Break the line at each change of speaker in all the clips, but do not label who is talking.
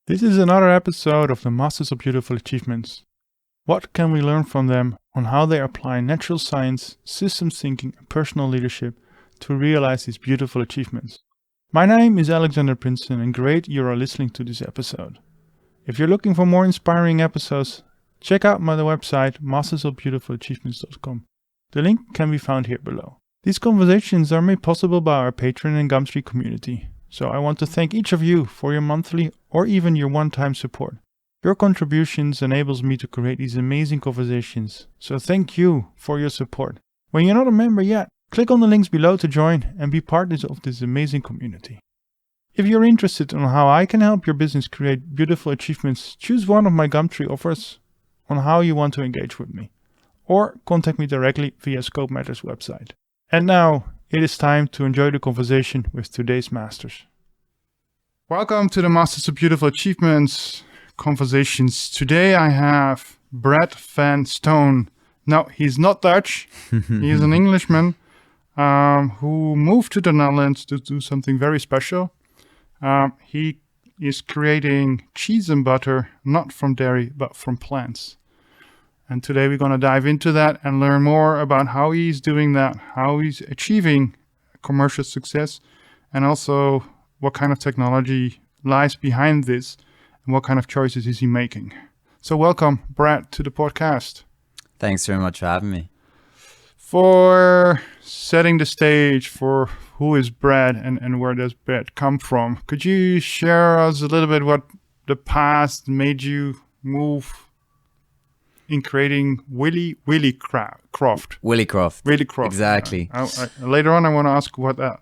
This is another episode of the Masters of Beautiful Achievements. What can we learn from them on how they apply natural science, systems thinking, and personal leadership to realize these beautiful achievements? My name is Alexander Princeton, and great you are listening to this episode. If you're looking for more inspiring episodes, check out my website mastersofbeautifuliachievements.com. The link can be found here below. These conversations are made possible by our Patreon and Gumtree community. So I want to thank each of you for your monthly or even your one-time support. Your contributions enables me to create these amazing conversations. So thank you for your support. When you're not a member yet, click on the links below to join and be part of this amazing community. If you're interested in how I can help your business create beautiful achievements, choose one of my Gumtree offers on how you want to engage with me. Or contact me directly via Scope Matters website. And now, it is time to enjoy the conversation with today's masters. Welcome to the Masters of Beautiful Achievements conversations. Today I have Brad Vanstone. Now, he's not Dutch. He is an Englishman who moved to the Netherlands to do something very special. He is creating cheese and butter, not from dairy, but from plants. And today we're going to dive into that and learn more about how he's doing that, how he's achieving commercial success, and also what kind of technology lies behind this and what kind of choices is he making. So welcome, Brad, to the podcast.
Thanks very much for having me.
For setting the stage for who is Brad and where does Brad come from, could you share us a little bit what the past made you move in creating Willicroft?
Willicroft. Exactly.
Later on, I want to ask what that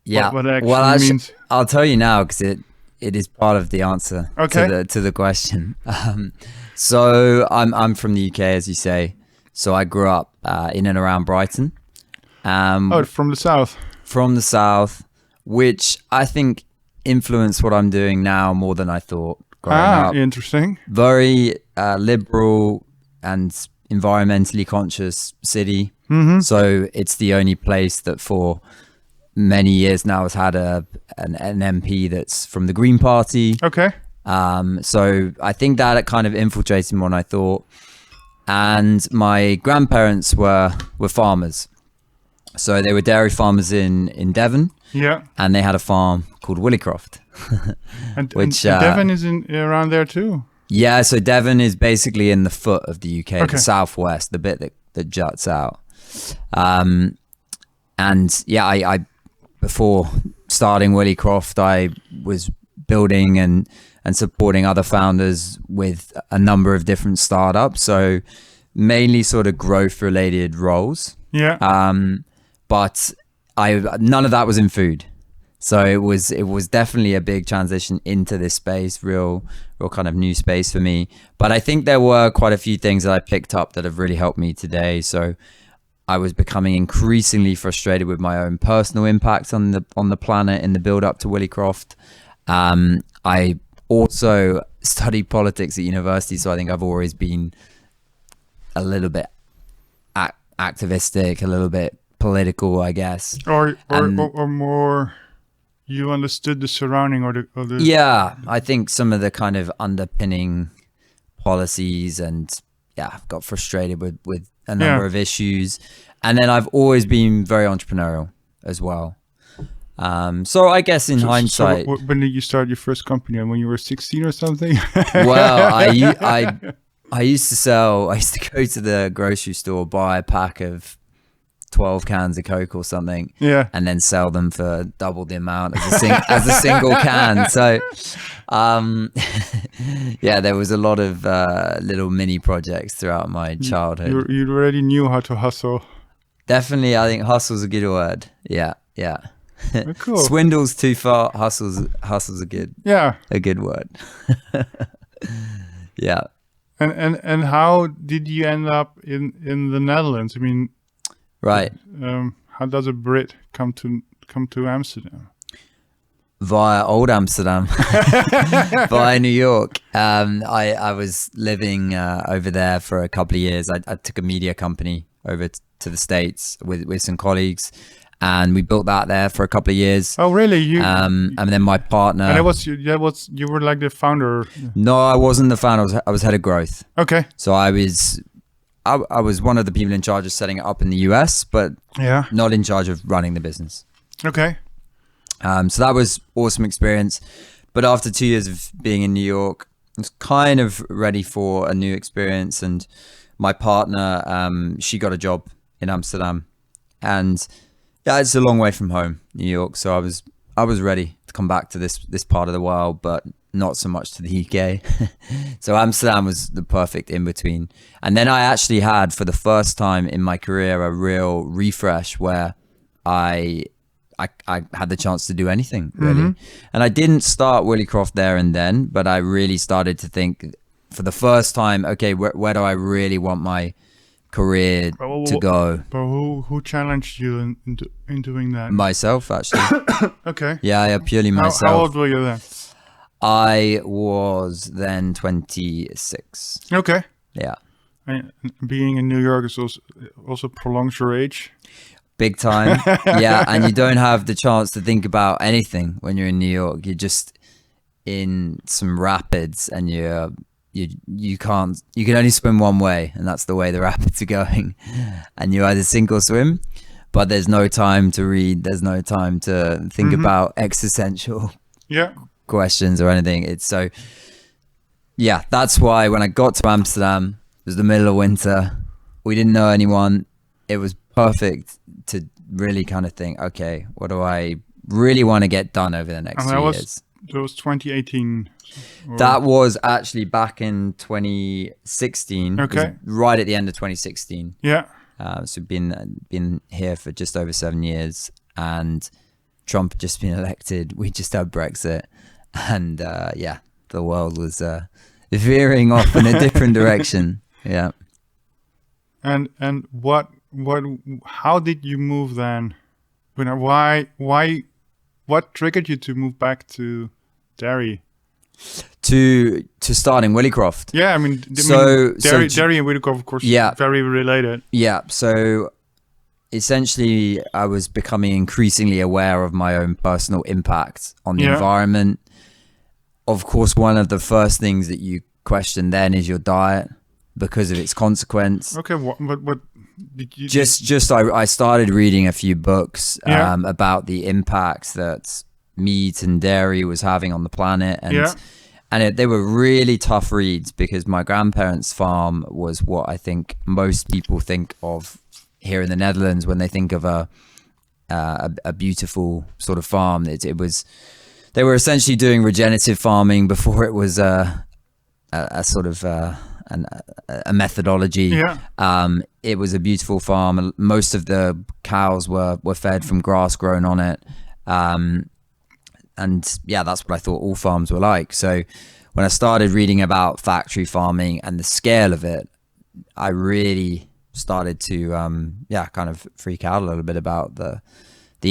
what actually means.
I'll tell you now because it is part of the answer to the question. So I'm from the UK, as you say. So I grew up in and around Brighton.
From the south.
From the south, which I think influenced what I'm doing now more than I thought. Growing up.
Interesting.
Very liberal and environmentally conscious city.
Mm-hmm.
So it's the only place that for many years now has had an MP that's from the Green Party.
Okay.
So I think that it kind of infiltrated more than I thought. And my grandparents were farmers. So they were dairy farmers in Devon.
Yeah.
And they had a farm called Willicroft.
and Devon is around there too? Yeah,
so Devon is basically in the foot of the UK, the southwest, the bit that juts out. And yeah, I before starting Willicroft, I was building and supporting other founders with a number of different startups. So mainly sort of growth related roles.
Yeah.
But none of that was in food. So it was definitely a big transition into this space, real kind of new space for me. But I think there were quite a few things that I picked up that have really helped me today. So I was becoming increasingly frustrated with my own personal impact on the planet in the build up to Willicroft. I also studied politics at university, so I think I've always been a little bit activistic, a little bit political, I guess.
Or more. You understood the surrounding or the...
Yeah, I think some of the kind of underpinning policies and I've got frustrated with a number of issues. And then I've always been very entrepreneurial as well. So I guess in hindsight...
So when did you start your first company? When you were 16 or something?
Well, I used to go to the grocery store, buy a pack of 12 cans of Coke or something, and then sell them for double the amount as a single can. So, there was a lot of little mini projects throughout my childhood.
You already knew how to hustle.
Definitely, I think hustle's a good word. Yeah.
Oh, cool.
Swindle's too far. Hustle's a good word. Yeah.
And how did you end up in the Netherlands? I mean.
Right.
How does a Brit come to Amsterdam?
Via old Amsterdam, via New York. I was living over there for a couple of years. I took a media company over to the States with some colleagues, and we built that there for a couple of years.
Oh, really?
And then my partner.
And you were like the founder.
No, I wasn't the founder. I was head of growth.
Okay.
So I was one of the people in charge of setting it up in the US, but not in charge of running the business.
Okay.
So that was awesome experience. But after 2 years of being in New York, I was kind of ready for a new experience. And my partner, she got a job in Amsterdam, and it's a long way from home, New York. So I was ready to come back to this part of the world, but not so much to the UK. So Amsterdam was the perfect in between. And then I actually had, for the first time in my career, a real refresh where I had the chance to do anything, really. And I didn't start Willicroft there and then, but I really started to think for the first time, okay, where do I really want my career to go?
But who challenged you in doing that?
Myself, actually.
Okay.
Yeah, purely myself.
How old were you then?
I was then 26.
Okay.
Yeah.
And being in New York is also prolongs your age.
Big time. Yeah, and you don't have the chance to think about anything when you're in New York. You're just in some rapids, and you can only swim one way, and that's the way the rapids are going. And you either sink or swim, but there's no time to read. There's no time to think about existential questions or anything. It's so, yeah, that's why when I got to Amsterdam, it was the middle of winter. We didn't know anyone. It was perfect to really kind of think, okay, what do I really want to get done over the next 2 years?
That was 2018.
That was actually back in 2016.
Okay.
Right at the end of 2016.
Yeah.
So been here for just over 7 years, and Trump had just been elected. We just had Brexit, and the world was veering off in a different direction. Yeah.
And how did you move then? What triggered you to move back to dairy?
To start in Willicroft.
Yeah, I mean, dairy and Willicroft, of course, very related.
Yeah, so essentially I was becoming increasingly aware of my own personal impact on the environment. Of course, one of the first things that you question then is your diet, because of its consequence.
Okay, what did you...
I started reading a few books about the impacts that meat and dairy was having on the planet, and they were really tough reads, because my grandparents' farm was what I think most people think of here in the Netherlands when they think of a beautiful sort of farm. They were essentially doing regenerative farming before it was a sort of a methodology. It was a beautiful farm. Most of the cows were fed from grass grown on it. And that's what I thought all farms were like. So when I started reading about factory farming and the scale of it, I really started to kind of freak out a little bit about the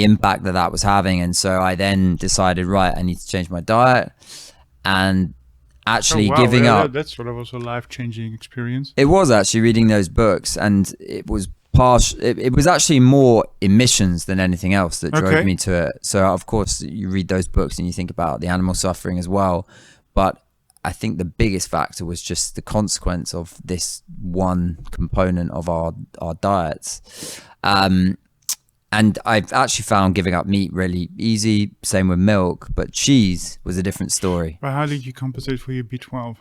impact that was having. And so I then decided, right, I need to change my diet, and actually giving up.
That's sort of also a life-changing experience.
It was actually reading those books, and it was it was actually more emissions than anything else that drove me to it. So of course you read those books and you think about the animal suffering as well, but I think the biggest factor was just the consequence of this one component of our diets. And I've actually found giving up meat really easy. Same with milk, but cheese was a different story.
But how did you compensate for your B12?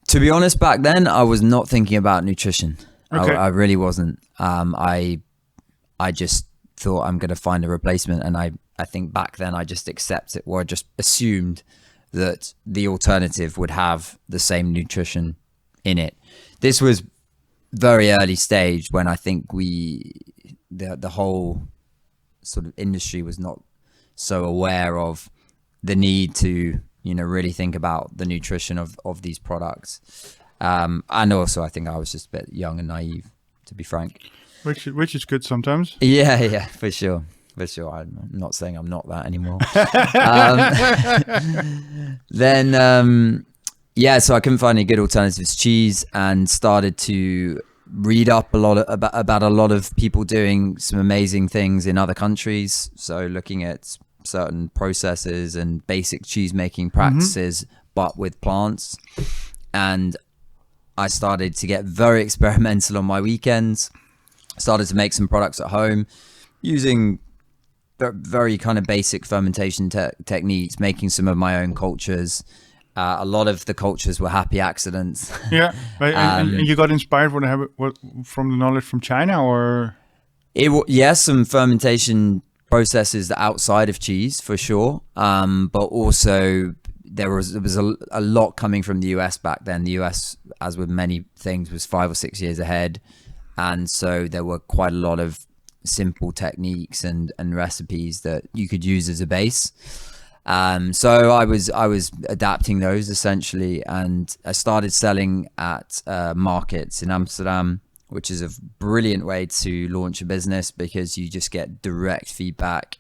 To be honest, back then I was not thinking about nutrition.
Okay.
I really wasn't. I just thought I'm going to find a replacement, and I think back then I just accepted, or I just assumed that the alternative would have the same nutrition in it. This was very early stage when I think the whole sort of industry was not so aware of the need to, really think about the nutrition of these products. And also I think I was just a bit young and naive, to be frank.
Which is good sometimes.
Yeah, for sure. I'm not saying I'm not that anymore. So I couldn't find any good alternatives to cheese, and started to read up a lot about a lot of people doing some amazing things in other countries. So looking at certain processes and basic cheese making practices, but with plants. And I started to get very experimental on my weekends. Started to make some products at home using very kind of basic fermentation techniques, making some of my own cultures. A lot of the cultures were happy accidents.
Yeah, and you got inspired from the knowledge from China, or?
Yes, some fermentation processes outside of cheese for sure, but also there was a lot coming from the US back then. The US, as with many things, was 5 or 6 years ahead, and so there were quite a lot of simple techniques and recipes that you could use as a base. So I was adapting those essentially, and I started selling at markets in Amsterdam, which is a brilliant way to launch a business because you just get direct feedback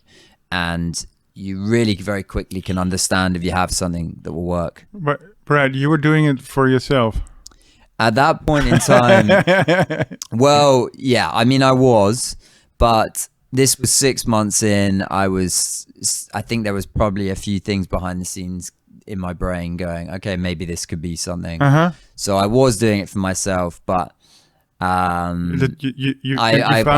and you really very quickly can understand if you have something that will work.
But Brad, you were doing it for yourself.
At that point in time, well, yeah, I mean, I was, but this was 6 months in. I think there was probably a few things behind the scenes in my brain going, okay, maybe this could be something. So I was doing it for myself, but I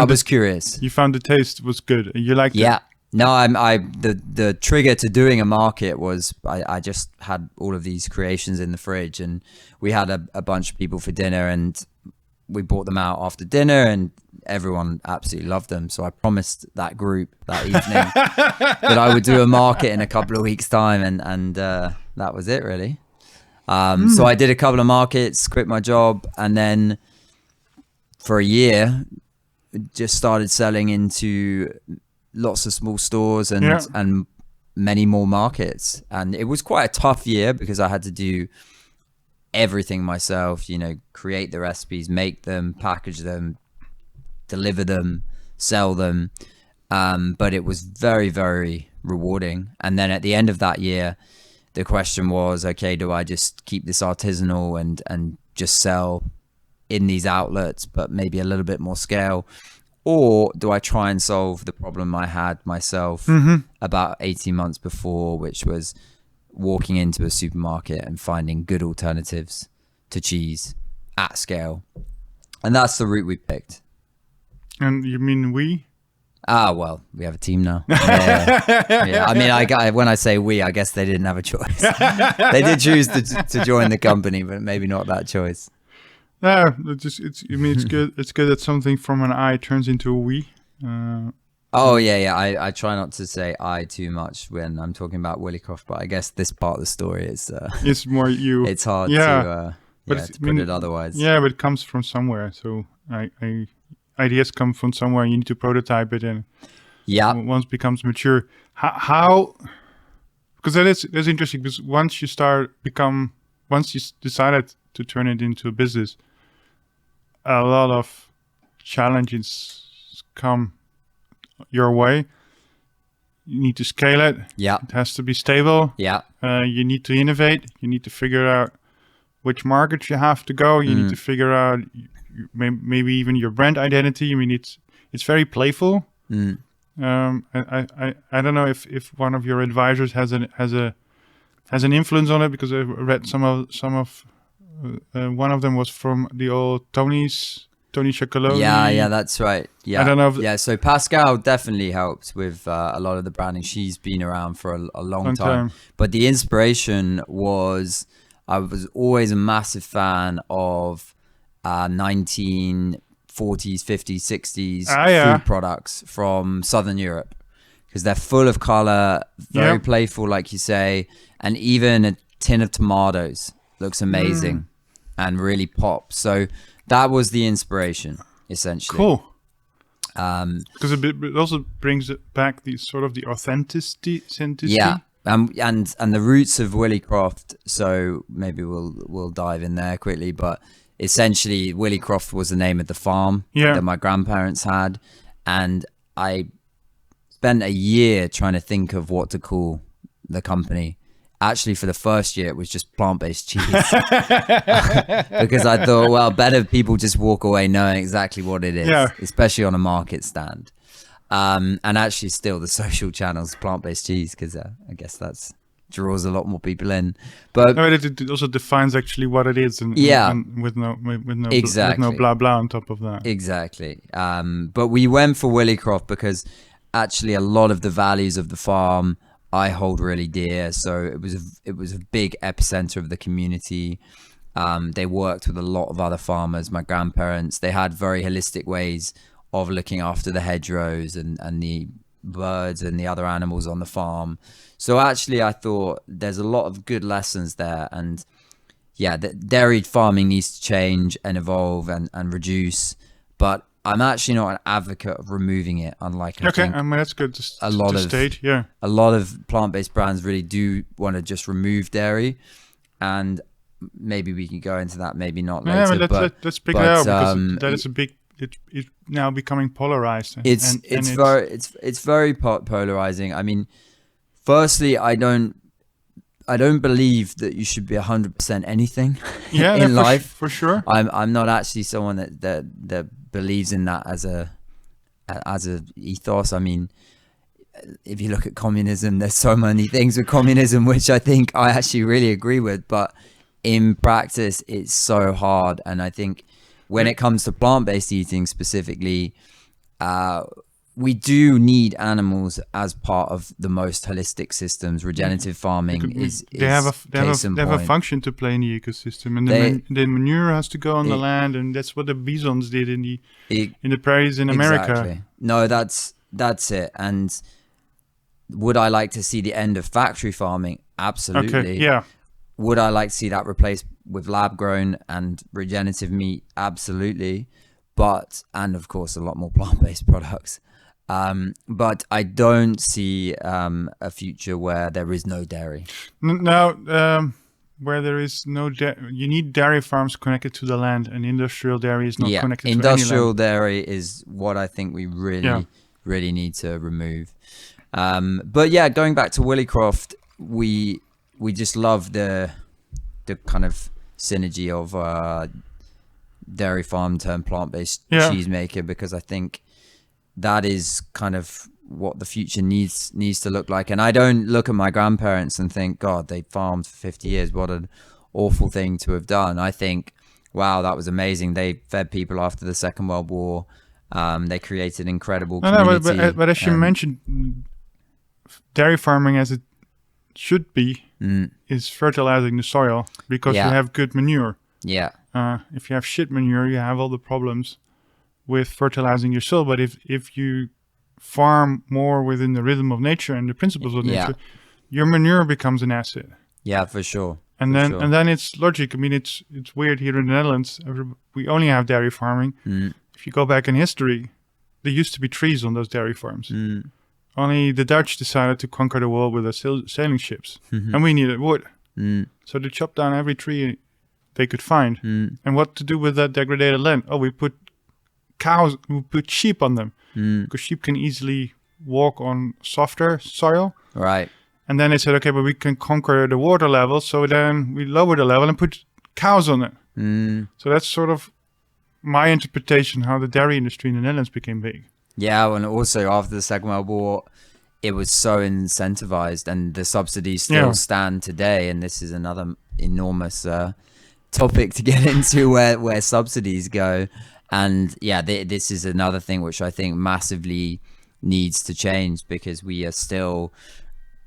was curious.
You found the taste was good. You liked it.
Yeah. No, the trigger to doing a market was I just had all of these creations in the fridge, and we had a bunch of people for dinner, and we brought them out after dinner, and everyone absolutely loved them. So I promised that group that evening that I would do a market in a couple of weeks' time, and that was it really. So I did a couple of markets, quit my job, and then for a year just started selling into lots of small stores and many more markets. And it was quite a tough year because I had to do everything myself, create the recipes, make them, package them, deliver them, sell them. But it was very, very rewarding. And then at the end of that year, the question was, okay, do I just keep this artisanal and just sell in these outlets, but maybe a little bit more scale? Or do I try and solve the problem I had myself about 18 months before, which was walking into a supermarket and finding good alternatives to cheese at scale? And that's the route we picked.
And you mean we?
Well, we have a team now. Yeah. I mean, when I say we, I guess they didn't have a choice. They did choose to join the company, but maybe not that choice.
No, it's good. It's good that something from an I turns into a we.
I try not to say I too much when I'm talking about Willicroft, but I guess this part of the story is
it's more you.
It's hard to put it otherwise.
Yeah, but it comes from somewhere. So ideas come from somewhere. You need to prototype it, and once it becomes mature, how? Because that's interesting. Because once you decided to turn it into a business, a lot of challenges come your way. You need to scale it.
Yeah.
It has to be stable.
Yeah.
You need to innovate. You need to figure out which markets you have to go. You need to figure out maybe even your brand identity. I mean, it's very playful. I don't know if one of your advisors has an influence on it, because I read some of one of them was from the old Tony Chocolonely.
Yeah, that's right. Yeah,
I don't know.
So Pascal definitely helped with a lot of the branding. She's been around for a long time. But the inspiration was, I was always a massive fan of 1940s, 50s, 60s food products from Southern Europe, because they're full of color, very playful, like you say, and even a tin of tomatoes looks amazing and really pops. So that was the inspiration, essentially.
Cool. Because it also brings it back the sort of the authenticity.
Yeah. And the roots of Willicroft. So maybe we'll dive in there quickly, but essentially Willicroft was the name of the farm that my grandparents had, and I spent a year trying to think of what to call the company. actually for the first year, it was just plant-based cheese. Because I thought, well, better people just walk away knowing exactly what it is, especially on a market stand. And actually still the social channels, plant-based cheese, because I guess that's draws a lot more people in. But
no, it also defines actually what it is, and with no
exactly.
with no blah blah on top of that.
Exactly. But we went for Willicroft because actually a lot of the values of the farm I hold really dear. So it was a big epicenter of the community. They worked with a lot of other farmers. My grandparents, they had very holistic ways of looking after the hedgerows and the birds and the other animals on the farm. So actually I thought there's a lot of good lessons there. And yeah, the dairy farming needs to change and evolve and reduce. But I'm actually not an advocate of removing it, unlike I think
I mean, that's good to
a lot of plant-based brands really do want to just remove dairy, and maybe we can go into that, maybe not later.
Yeah, let's pick it out, because that is a big. It's now becoming polarized.
It's very polarizing. I mean, firstly, I don't believe that you should be 100% anything in life.
For sure.
I'm not actually someone that believes in that as a ethos. I mean, if you look at communism, there's so many things with communism which I think I actually really agree with, but in practice it's so hard. And I think when it comes to plant-based eating specifically, we do need animals as part of the most holistic systems. Regenerative farming
they have a function to play in the ecosystem, and the manure has to go on the land, and that's what the bisons did in the prairies in America.
Exactly. No, that's it. And would I like to see the end of factory farming? Absolutely.
Okay. Yeah.
Would I like to see that replaced with lab grown and regenerative meat? Absolutely. And of course a lot more plant-based products. But I don't see a future where there is no dairy.
Now, where there is no dairy, you need dairy farms connected to the land, and industrial dairy is not connected to any land.
Industrial dairy is what I think we really need to remove. But yeah, going back to Willicroft, we just love the kind of synergy of dairy farm turned plant-based cheesemaker, because I think that is kind of what the future needs to look like. And I don't look at my grandparents and think, God, they farmed for 50 years. What an awful thing to have done. I think, wow, that was amazing. They fed people after the Second World War. They created incredible community.
But as you mentioned, dairy farming as it should be is fertilizing the soil, because you have good manure.
Yeah.
If you have shit manure, you have all the problems with fertilizing your soil. But if you farm more within the rhythm of nature and the principles of nature, your manure becomes an asset.
Yeah, for sure.
And then it's logic. I mean, it's weird here in the Netherlands. We only have dairy farming. If you go back in history, there used to be trees on those dairy farms. Only the Dutch decided to conquer the world with their sailing ships, and we needed wood. So they chopped down every tree they could find. And what to do with that degraded land? Oh, we put sheep on them, because sheep can easily walk on softer soil.
Right.
And then they said, okay, but we can conquer the water level, so then we lower the level and put cows on it. So that's sort of my interpretation how the dairy industry in the Netherlands became big.
Yeah, and also after the Second World War, it was so incentivized, and the subsidies still stand today. And this is another enormous topic to get into, where subsidies go. And yeah, this is another thing which I think massively needs to change, because we are still,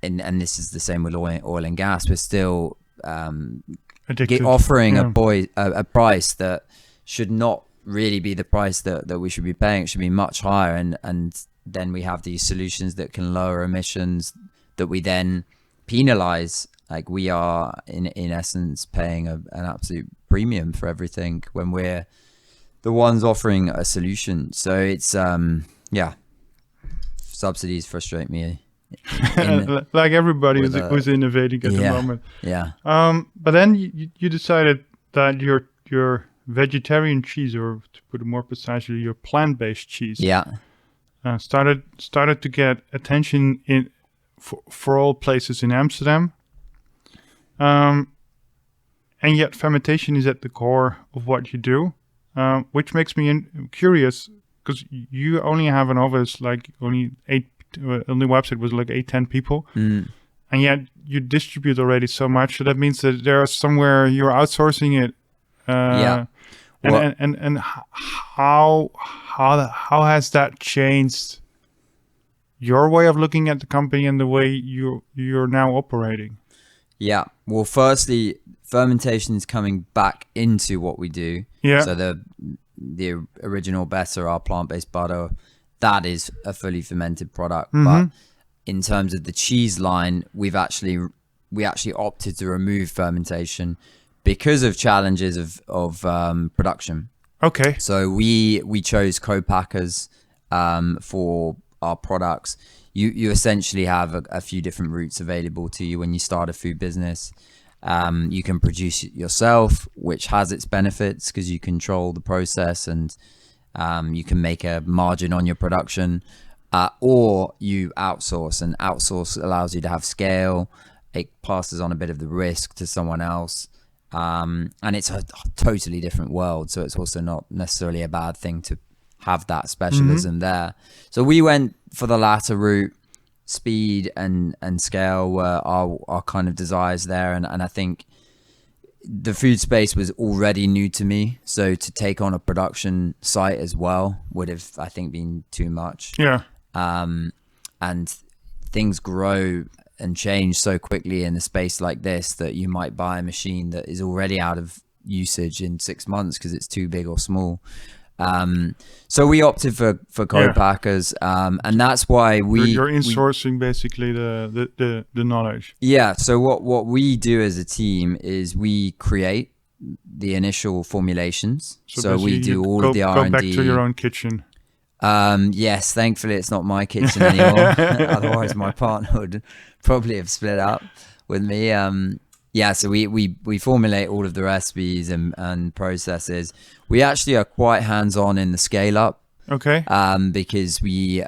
and this is the same with oil and gas, we're still offering a price that should not really be the price that we should be paying. It should be much higher, and then we have these solutions that can lower emissions that we then penalize. Like, we are in essence paying an absolute premium for everything when we're the ones offering a solution. So it's subsidies frustrate me
like everybody who's innovating at the moment. But then you decided that your vegetarian cheese, or to put it more precisely, your plant-based cheese, started to get attention for all places in Amsterdam. Um, and yet fermentation is at the core of what you do, which makes me curious because you only have an office like only on the website was like 8-10 people, and yet you distribute already so much. So that means that there are somewhere you're outsourcing it.
Yeah. Well,
And how has that changed your way of looking at the company and the way you're now operating?
yeah. Well, firstly, fermentation is coming back into what we do.
Yeah.
So the original better, our plant-based butter, that is a fully fermented product. But in terms of the cheese line, we actually opted to remove fermentation because of challenges of production.
Okay.
So we chose co-packers for our products. You essentially have a few different routes available to you when you start a food business. You can produce it yourself, which has its benefits because you control the process and you can make a margin on your production, or you outsource, and outsource allows you to have scale. It passes on a bit of the risk to someone else. And it's a totally different world. So it's also not necessarily a bad thing to have that specialism there. So we went for the latter route. Speed and scale were our kind of desires there. And I think the food space was already new to me. So to take on a production site as well would have, I think, been too much.
Yeah.
And things grow and change so quickly in a space like this that you might buy a machine that is already out of usage in 6 months because it's too big or small. So we opted for co-packers, and that's why
you're insourcing basically the knowledge.
Yeah. So what we do as a team is we create the initial formulations. So we do all of the R&D.
Go back to your own kitchen.
Yes, thankfully it's not my kitchen anymore. Otherwise my partner would probably have split up with me. Yeah, so we formulate all of the recipes and processes. We actually are quite hands-on in the scale up.
Okay.
Because we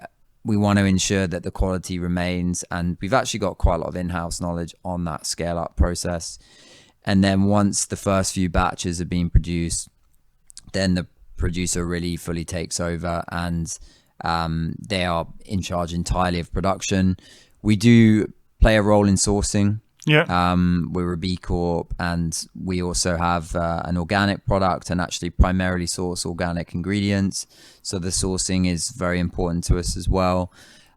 want to ensure that the quality remains, and we've actually got quite a lot of in-house knowledge on that scale up process. And then once the first few batches have been produced, then the producer really fully takes over, and they are in charge entirely of production. We do play a role in sourcing.
Yeah.
We're a B Corp, and we also have an organic product and actually primarily source organic ingredients. So the sourcing is very important to us as well.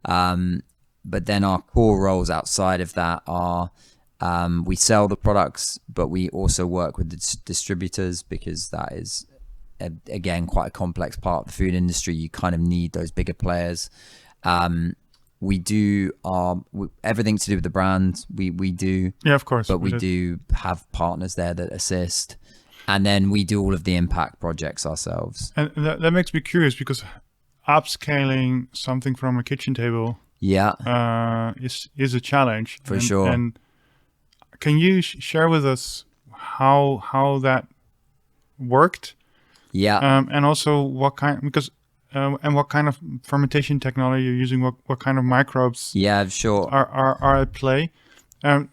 But then our core roles outside of that are we sell the products, but we also work with the distributors, because that is, again, quite a complex part of the food industry. You kind of need those bigger players. We do everything to do with the brand. We do,
yeah, of course,
but we do have partners there that assist, and then we do all of the impact projects ourselves.
And that makes me curious, because upscaling something from a kitchen table, is a challenge
for sure.
And can you share with us how that worked?
Yeah.
And also what kind, because. And what kind of fermentation technology you're using? What kind of microbes?
Yeah, sure.
Are at play? To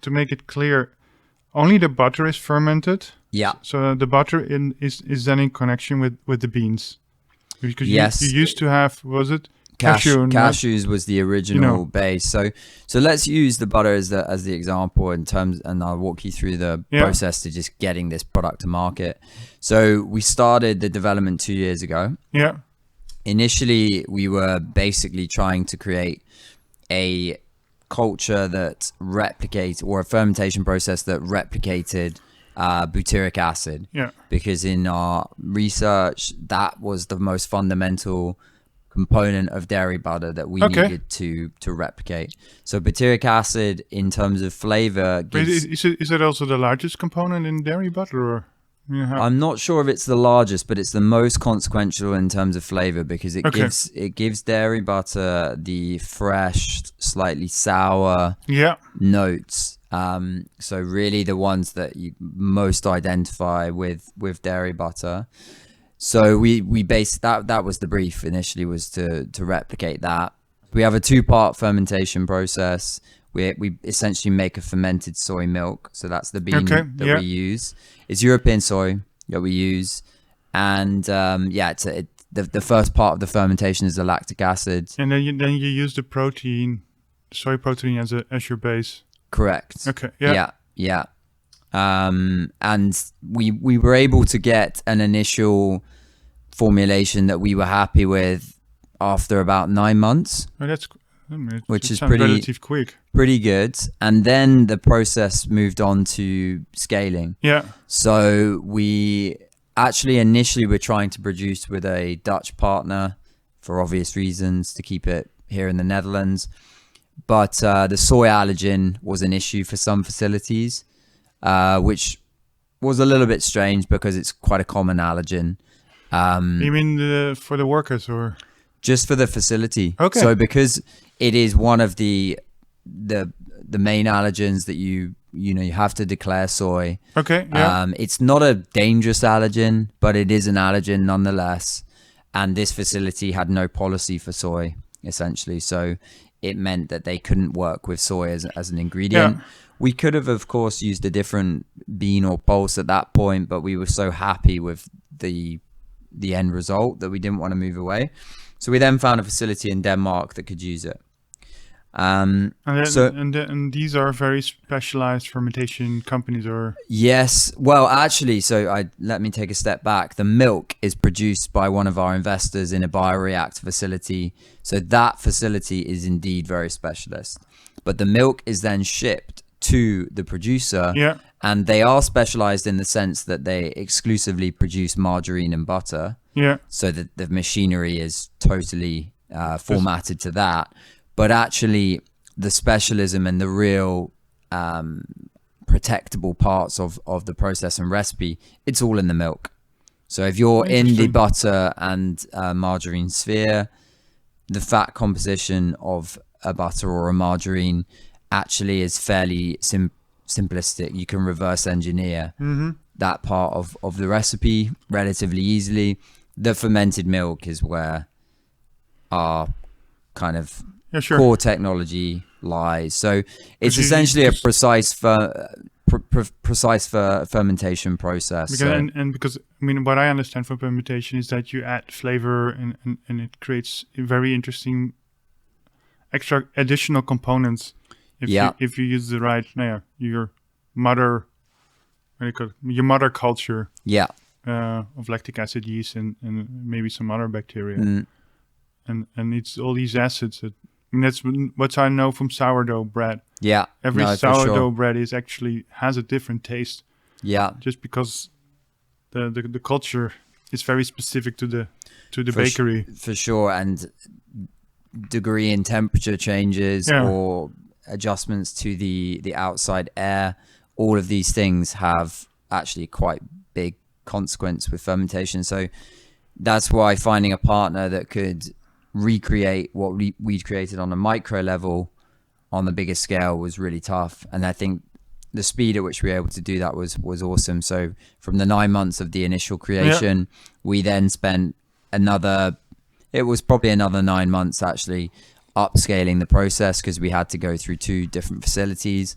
make it clear, only the butter is fermented.
Yeah.
So the butter is then in connection with the beans, because
yes,
you used to have, was it? Cashews
was the original base. So let's use the butter as the example in terms, and I'll walk you through the process to just getting this product to market. So we started the development 2 years ago.
Yeah.
Initially, we were basically trying to create a culture that replicates, or a fermentation process that replicated butyric acid.
Yeah.
Because in our research, that was the most fundamental component of dairy butter that we needed to replicate. So butyric acid, in terms of flavor, gives...
Is it also the largest component in dairy butter, or?
I'm not sure if it's the largest, but it's the most consequential in terms of flavor, because it gives dairy butter the fresh, slightly sour notes. So really the ones that you most identify with dairy butter. So we based that was the brief initially, was to replicate that. We have a 2-part fermentation process. We essentially make a fermented soy milk. So that's the bean that we use. It's European soy that we use. And the first part of the fermentation is the lactic acid.
And then you use the protein, soy protein as your base.
Correct.
Okay.
Yeah. And we were able to get an initial formulation that we were happy with after about 9 months.
Oh,
which is
relatively quick.
Pretty good. And then the process moved on to scaling.
Yeah.
So we actually initially were trying to produce with a Dutch partner for obvious reasons to keep it here in the Netherlands. But the soy allergen was an issue for some facilities, which was a little bit strange because it's quite a common allergen.
You mean for the workers or?
Just for the facility.
Okay.
So because it is one of the main allergens that you have to declare soy.
Okay. Yeah.
It's not a dangerous allergen, but it is an allergen nonetheless. And this facility had no policy for soy, essentially. So it meant that they couldn't work with soy as an ingredient.
Yeah.
We could have, of course, used a different bean or pulse at that point, but we were so happy with the end result that we didn't want to move away. So we then found a facility in Denmark that could use it.
And these are very specialized fermentation companies, or?
Yes. Well, actually, let me take a step back. The milk is produced by one of our investors in a bioreactor facility. So that facility is indeed very specialist. But the milk is then shipped to the producer.
Yeah.
And they are specialized in the sense that they exclusively produce margarine and butter.
Yeah.
So that the machinery is totally formatted to that. But actually, the specialism and the real protectable parts of the process and recipe, it's all in the milk. So if you're in the butter and margarine sphere, the fat composition of a butter or a margarine actually is fairly simplistic. You can reverse engineer that part of the recipe relatively easily. The fermented milk is where our kind of core technology lies. So it's essentially a precise fermentation process.
Because I mean, what I understand from fermentation is that you add flavor and it creates very interesting extra additional components. If you use the right your mother culture of lactic acid, yeast, and maybe some other bacteria, and it's all these acids that. I mean, that's what I know from sourdough bread. Yeah. Every sourdough bread has a different taste.
Yeah.
Just because the culture is very specific to the bakery.
For sure. And degree in temperature changes or adjustments to the outside air, all of these things have actually quite big consequence with fermentation. So that's why finding a partner that could recreate what we'd created on a micro level on the bigger scale was really tough. And I think the speed at which we were able to do that was awesome. So from the 9 months of the initial creation, we then spent it was probably another 9 months actually upscaling the process, because we had to go through 2 different facilities.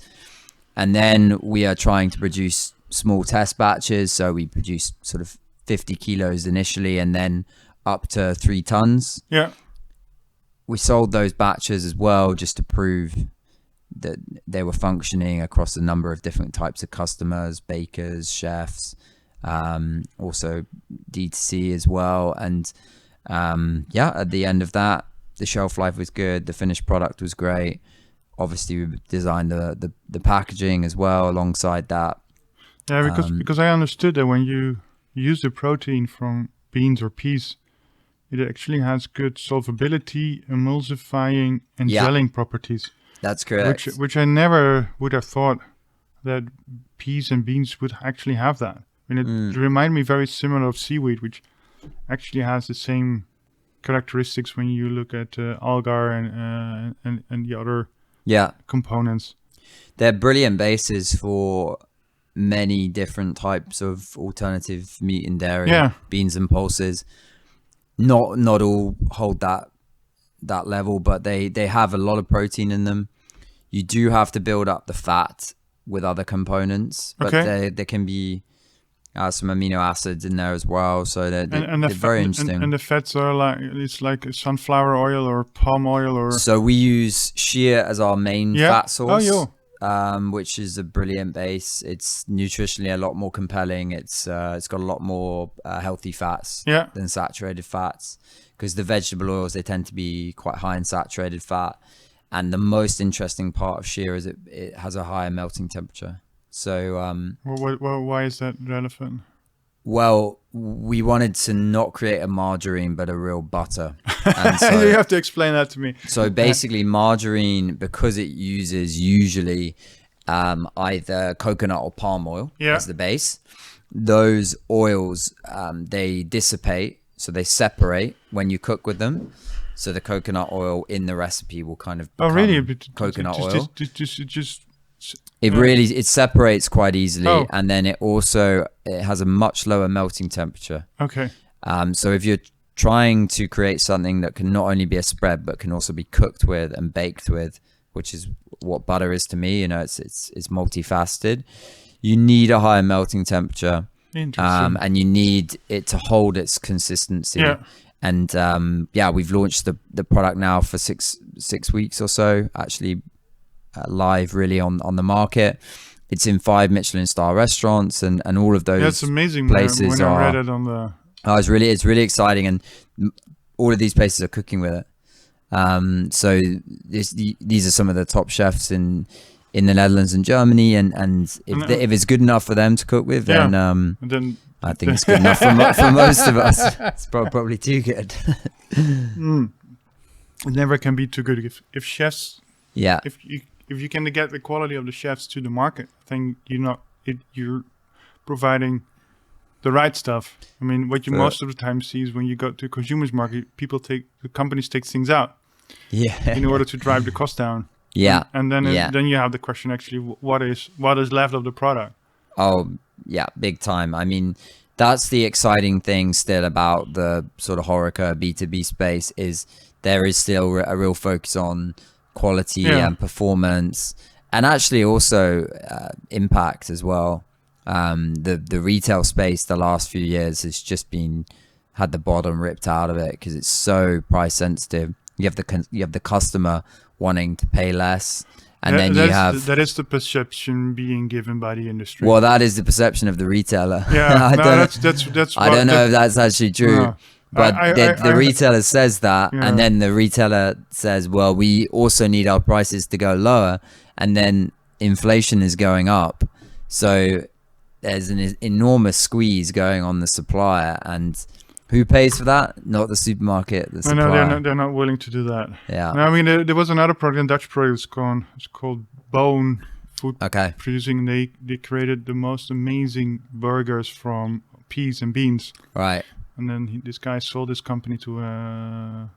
And then we are trying to produce small test batches. So we produced sort of 50 kilos initially, and then up to 3 tons.
Yeah.
We sold those batches as well, just to prove that they were functioning across a number of different types of customers, bakers, chefs, also D2C as well. And at the end of that, the shelf life was good. The finished product was great. Obviously, we designed the packaging as well alongside that.
Yeah, because I understood that when you use the protein from beans or peas, it actually has good solvability, emulsifying, and gelling properties.
That's correct.
Which I never would have thought that peas and beans would actually have that. I mean, it reminded me very similar of seaweed, which actually has the same characteristics when you look at algar and the other components.
They're brilliant bases for many different types of alternative meat and dairy, beans and pulses. Not all hold that that level, but they have a lot of protein in them. You do have to build up the fat with other components, but there can be some amino acids in there as well, so they're very interesting.
And the fats are like sunflower oil or palm oil, or
so we use shea as our main fat source. Which is a brilliant base. It's nutritionally a lot more compelling. It's got a lot more healthy fats than saturated fats, because the vegetable oils, they tend to be quite high in saturated fat. And the most interesting part of shea is it has a higher melting temperature. So
why is that relevant?
Well, we wanted to not create a margarine, but a real butter. And so,
you have to explain that to me.
So basically, margarine, because it uses usually either coconut or palm oil as the base, those oils, they dissipate, so they separate when you cook with them. So the coconut oil in the recipe will kind of become coconut oil. It separates quite easily, and then it has a much lower melting temperature.
Okay.
So if you're trying to create something that can not only be a spread but can also be cooked with and baked with, which is what butter is to me, it's multifaceted. You need a higher melting temperature, and you need it to hold its consistency. Yeah. And we've launched the product now for six weeks or so, actually. Live really on the market. It's in 5 Michelin star restaurants and all of those
that's amazing
places
when I read it on the
it's really exciting, and all of these places are cooking with it. So these are some of the top chefs in the Netherlands and Germany, and if it's good enough for them to cook with, then I think it's good enough for most of us. It's probably too good.
It never can be too good if chefs if you can get the quality of the chefs to the market, I think you're providing the right stuff. I mean, what you most of the time see is when you go to consumers market, the companies take things out, in order to drive the cost down. And then you have the question, actually, what is left of the product?
Oh yeah, big time. I mean, that's the exciting thing still about the sort of HoReCa B2B space, is there is still a real focus on quality and performance, and actually also impact as well. The retail space the last few years has just had the bottom ripped out of it because it's so price sensitive. You have the customer wanting to pay less, and that
is the perception being given by the industry.
Well, that is the perception of the retailer.
That's
I don't know if that's actually true. No. But the retailer says that, and then the retailer says, well, we also need our prices to go lower, and then inflation is going up. So there's an enormous squeeze going on the supplier, and who pays for that? Not the supermarket, the supplier.
No, they're not willing to do that.
Yeah.
No, I mean, there was another product, a Dutch product, it's called Bone Food Producing. They created the most amazing burgers from peas and beans.
Right.
And then this guy sold his company to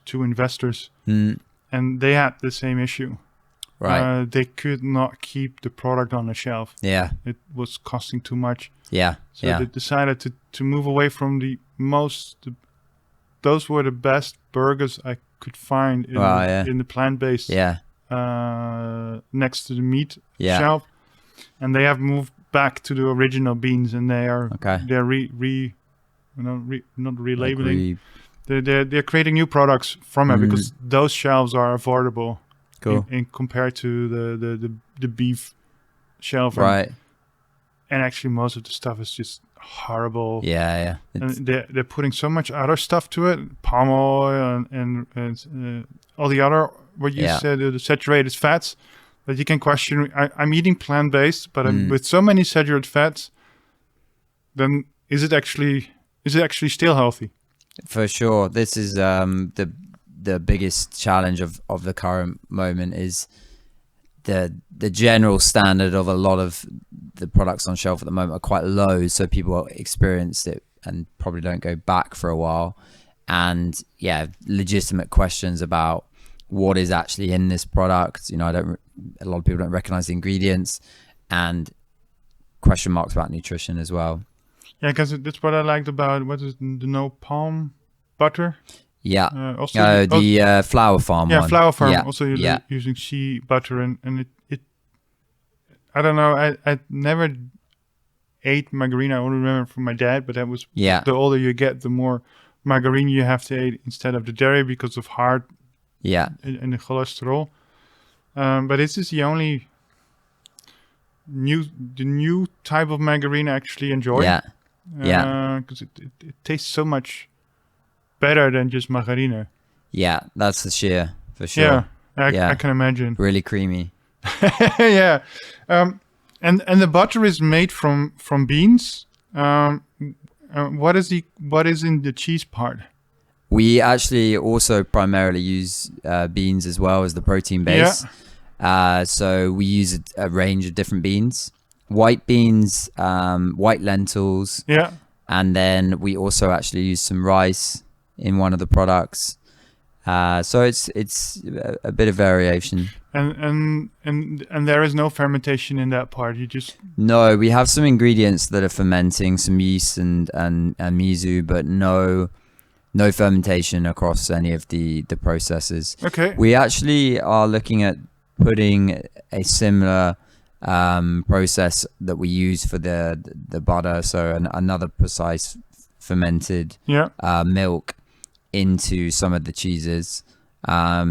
two investors, and they had the same issue.
Right.
They could not keep the product on the shelf.
Yeah.
It was costing too much.
Yeah.
So they decided to move away from those were the best burgers I could find in the plant-based next to the meat shelf. And they have moved back to the original beans, and they're not relabeling. They're creating new products from it because those shelves are affordable.
Cool.
In compared to the beef shelf.
Right.
And actually most of the stuff is just horrible.
Yeah.
And they're putting so much other stuff to it, palm oil and all the other, what you said, the saturated fats, that you can question. I'm eating plant-based, but with so many saturated fats, then is it actually still healthy?
For sure. This is the biggest challenge of the current moment is the general standard of a lot of the products on shelf at the moment are quite low, so people experience it and probably don't go back for a while. And legitimate questions about what is actually in this product. A lot of people don't recognize the ingredients, and question marks about nutrition as well.
Yeah, because that's what I liked about the no palm butter.
Yeah.
Also,
The flower farm one.
flower farm.
Yeah.
Also, using shea butter, and it I don't know. I never ate margarine. I only remember from my dad, but that was the older you get, the more margarine you have to eat instead of the dairy because of heart and the cholesterol. But this is the only new type of margarine I actually enjoy. Because it tastes so much better than just margarine.
Yeah, that's the sheer for sure.
I can imagine.
Really creamy.
Yeah. And the butter is made from beans. What is in the cheese part?
We actually also primarily use beans as well as the protein base. So we use a range of different beans, white beans, white lentils.
Yeah.
And then we also actually use some rice in one of the products. So it's a bit of variation.
And there is no fermentation in that part. You just
no. We have some ingredients that are fermenting, some yeast and miso, but no fermentation across any of the processes.
Okay.
We actually are looking at putting a similar process that we use for the butter, so another precise fermented milk into some of the cheeses.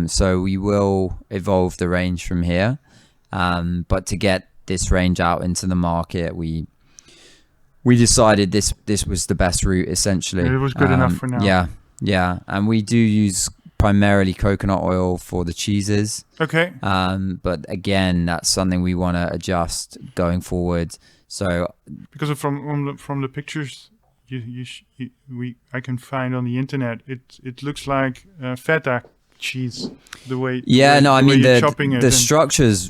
So we will evolve the range from here, but to get this range out into the market, we decided this was the best route, essentially.
It was good enough for now.
Yeah, and we do use primarily coconut oil for the cheeses.
Okay.
But again, that's something we want to adjust going forward. So
because from the pictures I can find on the internet, it looks like feta cheese. The way chopping it.
The structures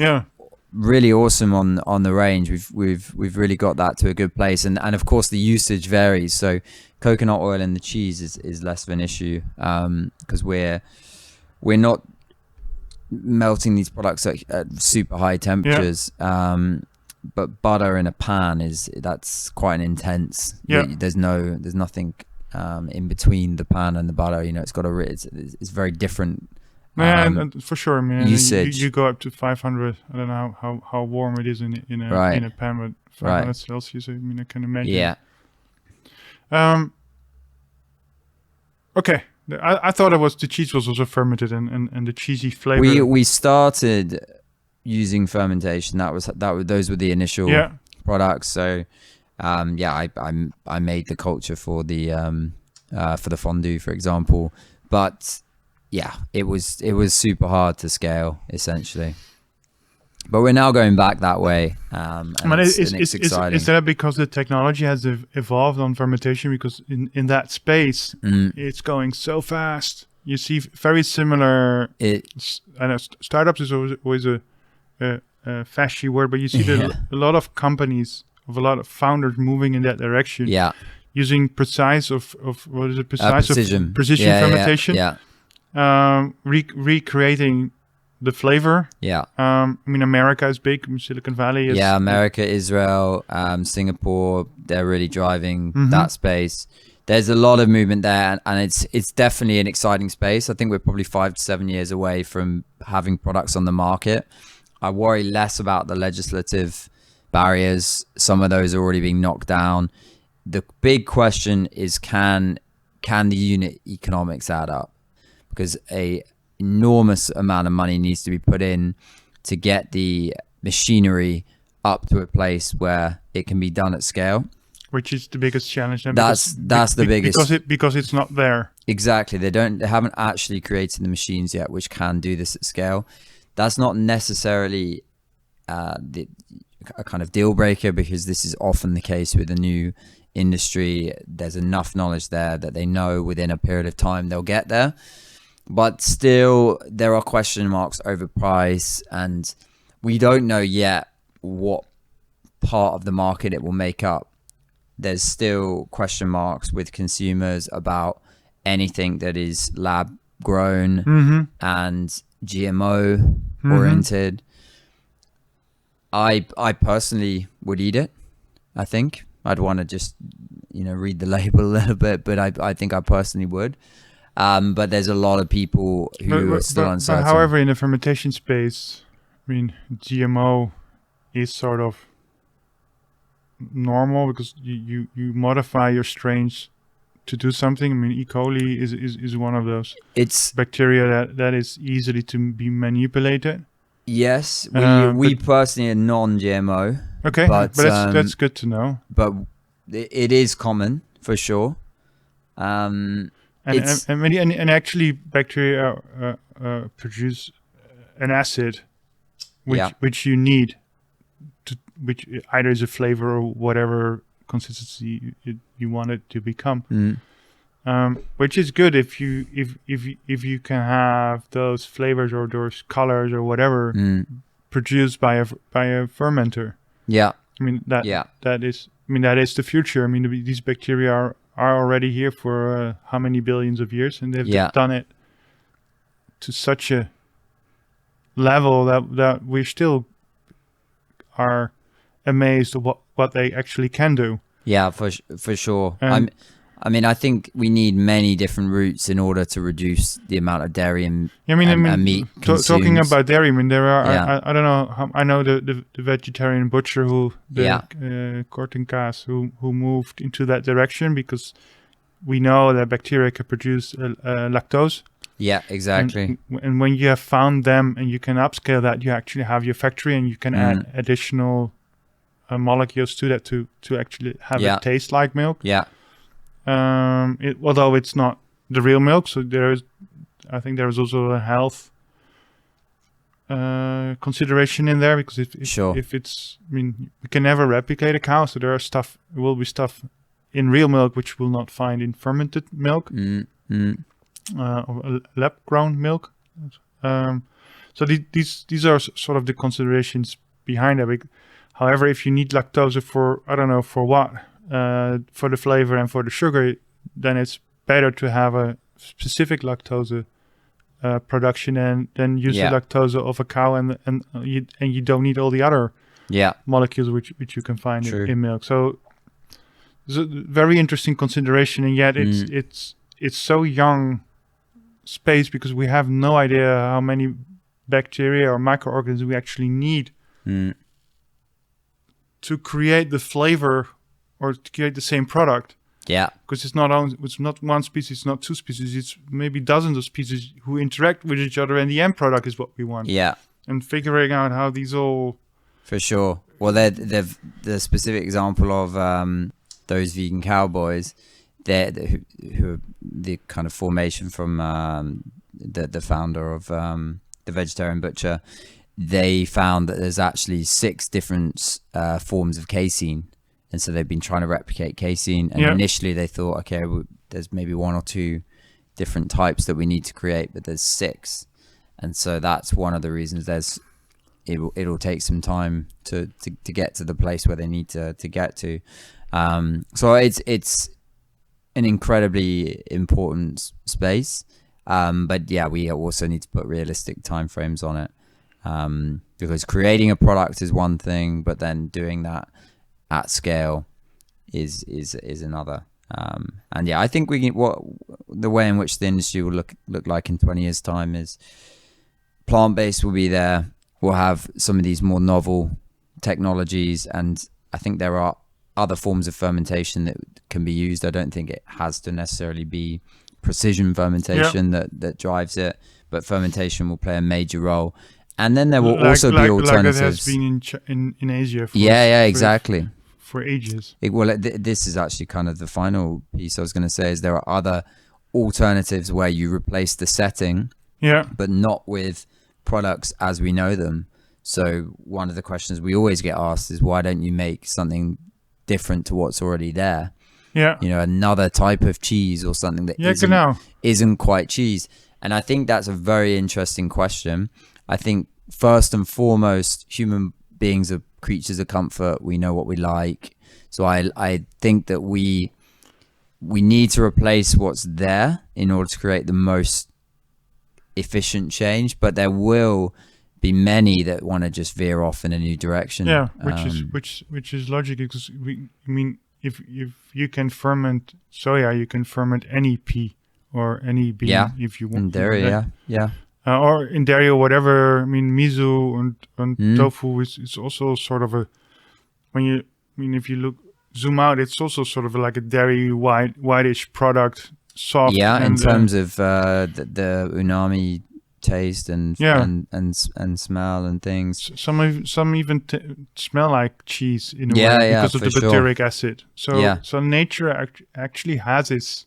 really awesome on the range. We've really got that to a good place, and of course the usage varies. So coconut oil in the cheese is less of an issue because we're not melting these products at super high temperatures. But butter in a pan that's quite an intense. There's nothing in between the pan and the butter. It's got it's very different.
And for sure, I mean,
usage.
You go up to 500. I don't know how warm it is in a pan, but 500 Celsius. I mean, I can imagine.
Yeah.
Okay. I thought the cheese was also fermented and the cheesy flavor.
We started using fermentation. Those were the initial products. So I made the culture for the fondue, for example, but it was super hard to scale, essentially. But we're now going back that way, and it's exciting.
Is that because the technology has evolved on fermentation? Because in that space, it's going so fast. You see very similar. Startups is always a fashy word, but you see a lot of companies, of a lot of founders moving in that direction.
Yeah.
Using precision fermentation. Recreating the flavor. I mean, America is big. Silicon Valley is.
America, Israel, Singapore. They're really driving that space. There's a lot of movement there, and it's definitely an exciting space. I think we're probably 5 to 7 years away from having products on the market. I worry less about the legislative barriers. Some of those are already being knocked down. The big question is, can the unit economics add up? Because a enormous amount of money needs to be put in to get the machinery up to a place where it can be done at scale.
Which is the biggest challenge.
That's the biggest,
because it's not there.
Exactly. They haven't actually created the machines yet which can do this at scale. That's not necessarily a kind of deal breaker, because this is often the case with a new industry. There's enough knowledge there that they know within a period of time they'll get there. But still, there are question marks over price, and we don't know yet what part of the market it will make up. There's still question marks with consumers about anything that is lab grown and GMO oriented. I personally would eat it. I think I'd want to just read the label a little bit, but I think I personally would. But there's a lot of people who are still uncertain.
But however, in the fermentation space, I mean, GMO is sort of normal because you modify your strains to do something. I mean, E. coli is one of those.
It's
bacteria that is easily to be manipulated.
Yes, we personally are non-GMO.
Okay, but that's good to know.
But it is common for sure.
And actually, bacteria produce an acid, which you need, which either is a flavor or whatever consistency you want it to become. Which is good if you can have those flavors or those colors or whatever produced by a fermenter.
Yeah,
I mean that is the future. I mean, these bacteria are already here for how many billions of years, and they've done it to such a level that we still are amazed at what they actually can do.
Yeah, for sure. I think we need many different routes in order to reduce the amount of dairy and meat consumed.
Talking about dairy, I mean, there are, I don't know, I know the vegetarian butcher Kortenkaas, who moved into that direction because we know that bacteria can produce lactose.
Yeah, exactly.
And when you have found them and you can upscale that, you actually have your factory and you can add additional molecules to that to actually have it taste like milk.
Yeah.
Although it's not the real milk, so I think there is also a health consideration in there because if it's, I mean, we can never replicate a cow, so there will be stuff in real milk which we'll not find in fermented milk or lab-grown milk. So these are sort of the considerations behind it. However, if you need lactose for, I don't know, for what, for the flavor and for the sugar, then it's better to have a specific lactose production and then use the lactose of a cow, and you don't need all the other molecules which you can find in milk. So it's a very interesting consideration, and yet it's so young space because we have no idea how many bacteria or microorganisms we actually need to create the flavor or to create the same product.
Yeah,
because it's not one species, it's not two species, it's maybe dozens of species who interact with each other, and the end product is what we want.
Yeah,
and figuring out how these all.
For sure. Well, they've the specific example of those vegan cowboys. Who are the kind of formation from the founder of the vegetarian butcher. They found that there's actually 6 different forms of casein. And so they've been trying to replicate casein. And initially they thought, okay, there's maybe 1 or 2 different types that we need to create, but there's 6. And so that's one of the reasons it'll take some time to get to the place where they need to get to. So it's an incredibly important space. But yeah, we also need to put realistic timeframes on it. Because creating a product is one thing, but then doing that at scale is another. And yeah, I think the way in which the industry will look like in 20 years time is plant-based will be there. We'll have some of these more novel technologies, and I think there are other forms of fermentation that can be used. I don't think it has to necessarily be precision fermentation that drives it, but fermentation will play a major role. And then there will also be alternatives.
Like it has been in Asia.
Exactly.
For ages.
This is actually kind of the final piece I was going to say, is there are other alternatives where you replace the setting, but not with products as we know them. So one of the questions we always get asked is, why don't you make something different to what's already there?
Yeah.
You know, another type of cheese or something that isn't quite cheese. And I think that's a very interesting question. I think first and foremost, human beings are creatures of comfort. We know what we like. So I think that we need to replace what's there in order to create the most efficient change. But there will be many that want to just veer off in a new direction.
Yeah, which is logical, because if you can ferment soya, you can ferment any pea or any bean if you want.
In dairy, yeah.
Or in dairy or whatever. I mean, miso and tofu is also sort of a, if you zoom out, it's also sort of like a dairy whitish product, soft.
Yeah, in terms of the umami taste and smell and things.
Some even smell like cheese in a way because of the butyric acid. So nature actually has its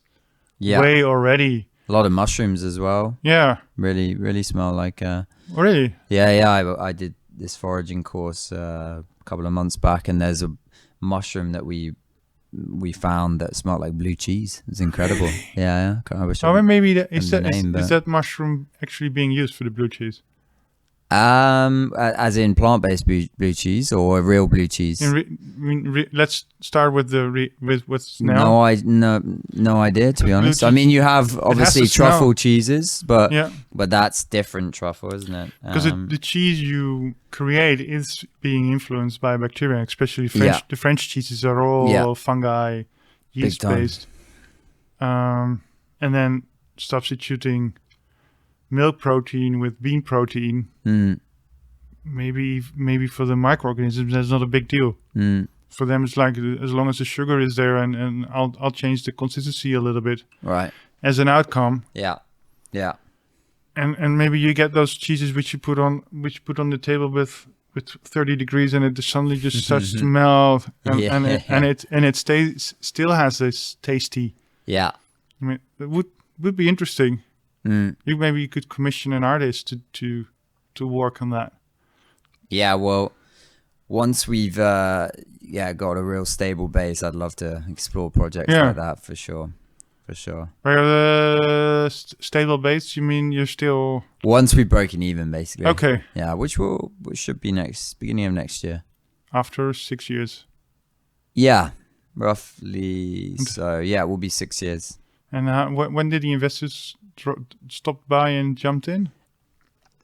way already.
A lot of mushrooms as well.
Yeah.
Really, really smell like.
Really?
Yeah. I did this foraging course a couple of months back, and there's a mushroom that we found that smelled like blue cheese. It's incredible. Yeah. I wish
maybe is that mushroom actually being used for the blue cheese?
As in plant-based blue cheese or real blue cheese?
Let's start with with what's now.
No idea, to be honest. I mean, you have obviously truffle cheeses, but that's different truffle, isn't it?
Because the cheese you create is being influenced by bacteria, especially French. The French cheeses are all fungi, yeast based, and then substituting milk protein with bean protein, maybe for the microorganisms that's not a big deal. For them it's like, as long as the sugar is there and I'll change the consistency a little bit,
right,
as an outcome.
Yeah
and maybe you get those cheeses which you put on the table with 30 degrees and it suddenly just starts to melt and it still has this tasty. I mean, it would be interesting. Maybe you could commission an artist to work on that. Yeah,
well, once we've got a real stable base, I'd love to explore projects like that for sure.
Where stable base? You mean you're still?
Once we've broken even, basically.
Okay.
Yeah, which should be beginning of next year.
After 6 years.
Yeah, roughly. So it will be 6 years.
And when did the investors stopped by and jumped in?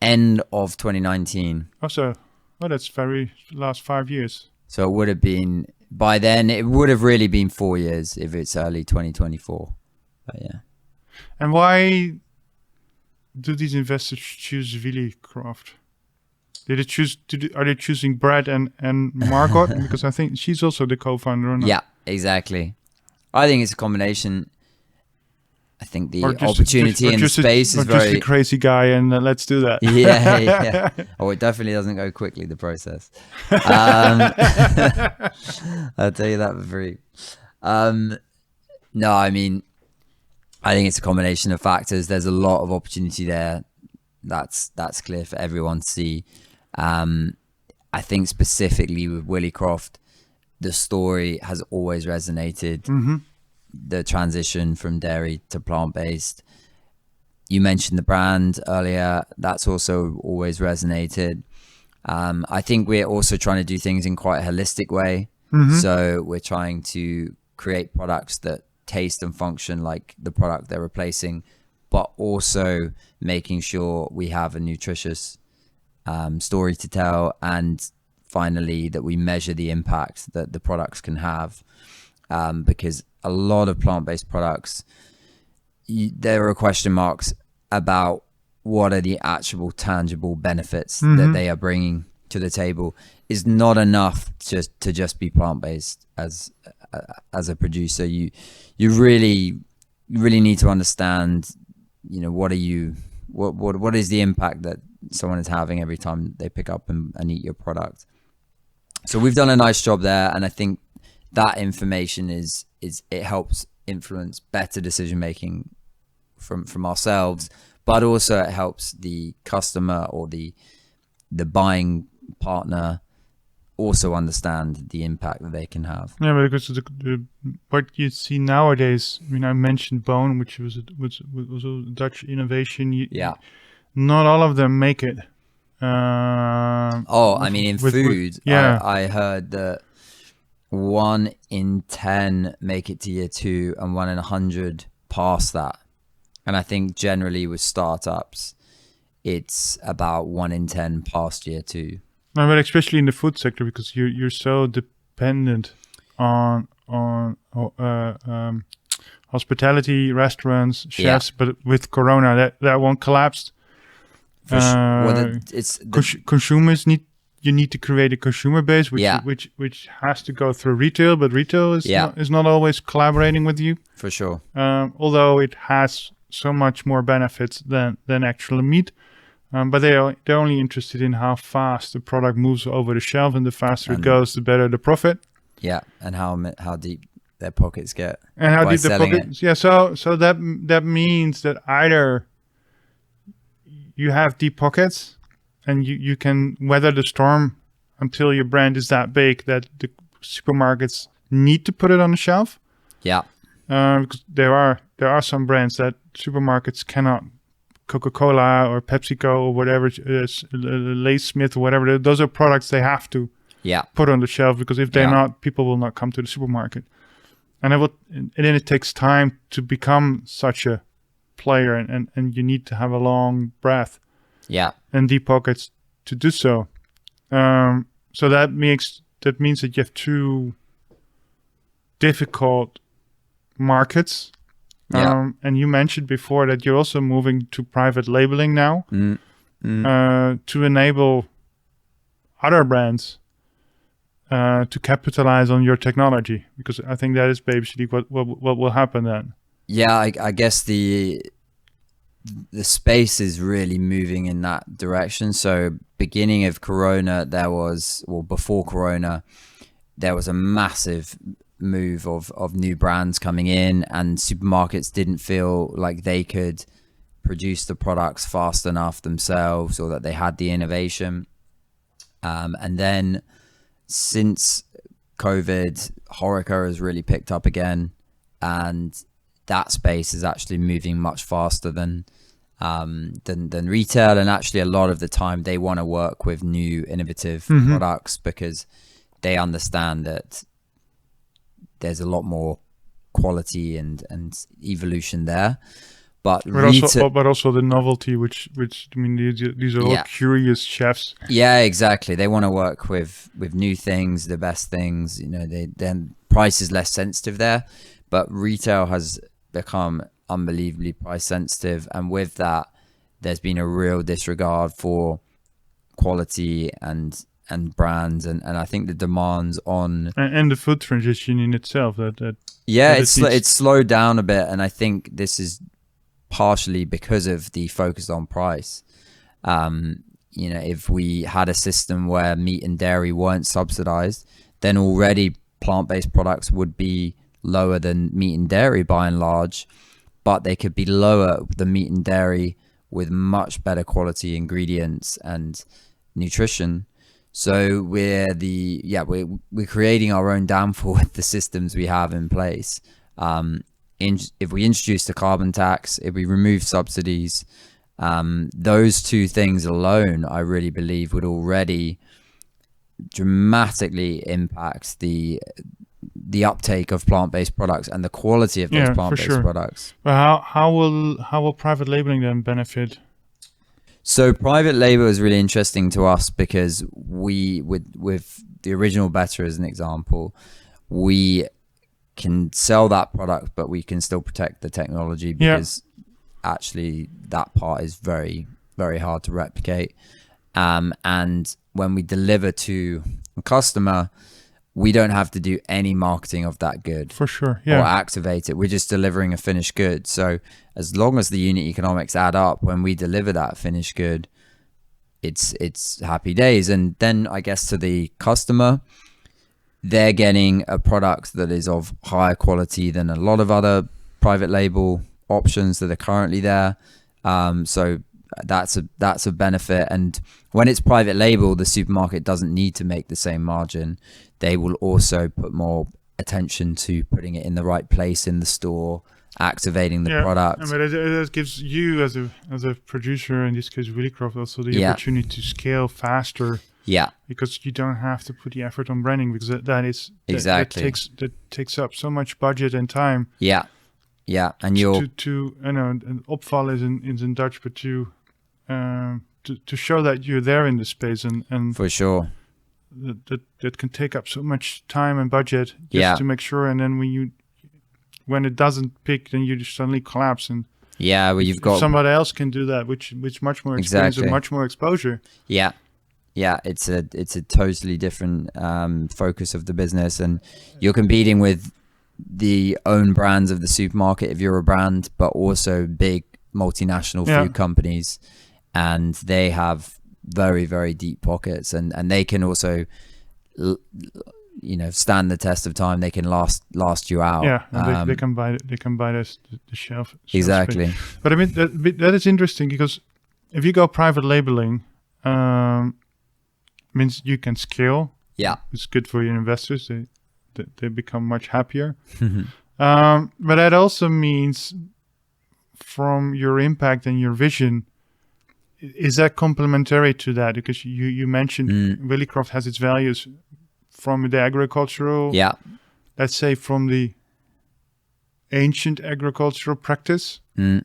End of 2019.
That's very last 5 years.
So it would have been, by then it would have really been 4 years if it's early 2024. But yeah.
And why do these investors choose Willicroft? Are they choosing Brad and Margot? Because I think she's also the co-founder.
Yeah, exactly. I think it's a combination. I think the opportunity in the space is very...
just a crazy guy and let's do that.
Yeah. Oh, it definitely doesn't go quickly, the process. I'll tell you that for free. No, I mean, I think it's a combination of factors. There's a lot of opportunity there. That's clear for everyone to see. I think specifically with Willicroft, the story has always resonated. Mm-hmm. The transition from dairy to plant-based. You mentioned the brand earlier. That's also always resonated. I think we're also trying to do things in quite a holistic way. Mm-hmm. So we're trying to create products that taste and function like the product they're replacing, but also making sure we have a nutritious story to tell, and finally that we measure the impact that the products can have. Because a lot of plant-based products, there are question marks about what are the actual tangible benefits that they are bringing to the table. Is not enough to just be plant-based as a producer. You really need to understand, what is the impact that someone is having every time they pick up and eat your product. So we've done a nice job there, and I think that information it helps influence better decision making from ourselves, but also it helps the customer or the buying partner also understand the impact that they can have.
Yeah, because what you see nowadays, I mentioned Bone, which was a Dutch innovation. Not all of them make it.
In food, I heard that 1 in 10 make it to year 2 and 1 in 100 pass that. And I think generally with startups, it's about 1 in 10 past year 2.
No, but especially in the food sector, because you're so dependent on hospitality, restaurants, chefs, but with Corona, that one collapsed. Consumers you need to create a consumer base, which has to go through retail, but retail is not always collaborating with you.
For sure.
Although it has so much more benefits than actual meat. But they're only interested in how fast the product moves over the shelf, and the faster it goes, the better the profit.
Yeah, and how deep their pockets get.
And how deep the pockets? Yeah, so that means that either you have deep pockets, and you can weather the storm until your brand is that big that the supermarkets need to put it on the shelf.
Yeah,
because there are some brands that supermarkets cannot. Coca-Cola or PepsiCo or whatever, Lay's Smith or whatever, those are products they have to put on the shelf, because if they're not, people will not come to the supermarket. And then it takes time to become such a player, and you need to have a long breath and deep pockets to do so. So that means that you have two difficult markets. And you mentioned before that you're also moving to private labeling now to enable other brands to capitalize on your technology, because I think that is basically what will happen then.
Yeah, I guess the space is really moving in that direction. So beginning of Corona, before Corona, there was a massive move of new brands coming in, and supermarkets didn't feel like they could produce the products fast enough themselves, or that they had the innovation. And then since COVID, HoReCa has really picked up again, and that space is actually moving much faster than retail. And actually a lot of the time they want to work with new innovative products, because they understand that there's a lot more quality and evolution there. But also the novelty, which I mean, these are all curious chefs. Yeah, exactly. They want to work with new things, the best things. Then price is less sensitive there, but retail has become unbelievably price sensitive, and with that, there's been a real disregard for quality and brands, and I think the demands on
and the food transition in itself
it's slowed down a bit, and I think this is partially because of the focus on price. If we had a system where meat and dairy weren't subsidized, then already plant-based products would be lower than meat and dairy by and large, but they could be lower than meat and dairy with much better quality ingredients and nutrition. So we're creating our own downfall with the systems we have in place. If we introduce the carbon tax, if we remove subsidies, those two things alone, I really believe, would already dramatically impact the uptake of plant-based products and the quality of those plant-based products.
But how will private labeling then benefit?
So private label is really interesting to us, because we, with the original Better as an example, we can sell that product, but we can still protect the technology, because actually that part is very, very hard to replicate. And when we deliver to a customer, we don't have to do any marketing of that good.
For sure,
or activate it. We're just delivering a finished good. So as long as the unit economics add up, when we deliver that finished good, it's happy days. And then I guess to the customer, they're getting a product that is of higher quality than a lot of other private label options that are currently there. So that's a benefit. And when it's private label, the supermarket doesn't need to make the same margin. They will also put more attention to putting it in the right place in the store, activating the product.
But it gives you as a producer, in this case Willicroft, also the opportunity to scale faster.
Yeah,
because you don't have to put the effort on branding, because that takes up so much budget and time.
Yeah, and you're
and opval is in Dutch, but to show that you're there in the space, and
for sure
that can take up so much time and budget just to make sure. And then when when it doesn't pick, then you just suddenly collapse. And
yeah, well, you've got
somebody else can do that, which much more experience and much more exposure.
Yeah, it's a totally different focus of the business, and you're competing with the own brands of the supermarket if you're a brand, but also big multinational food companies, and they have very, very deep pockets, and they can also stand the test of time. They can last you out.
Yeah, they can buy the shelf
exactly
space. But I mean that is interesting, because if you go private labeling, means you can scale.
Yeah,
it's good for your investors. They become much happier. But that also means, from your impact and your vision, is that complementary to that? Because you mentioned Willicroft has its values from the agricultural, let's say from the ancient agricultural practice. And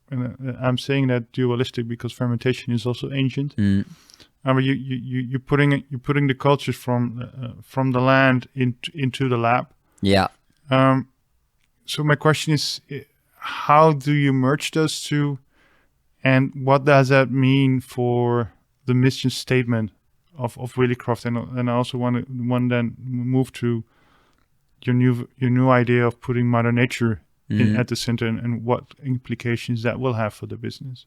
I'm saying that dualistic because fermentation is also ancient. But you're putting the cultures from the land into the lab.
Yeah.
So my question is, how do you merge those two, and what does that mean for the mission statement of Willicroft? And I also want then move to your new idea of putting Mother Nature at the center, and what implications that will have for the business.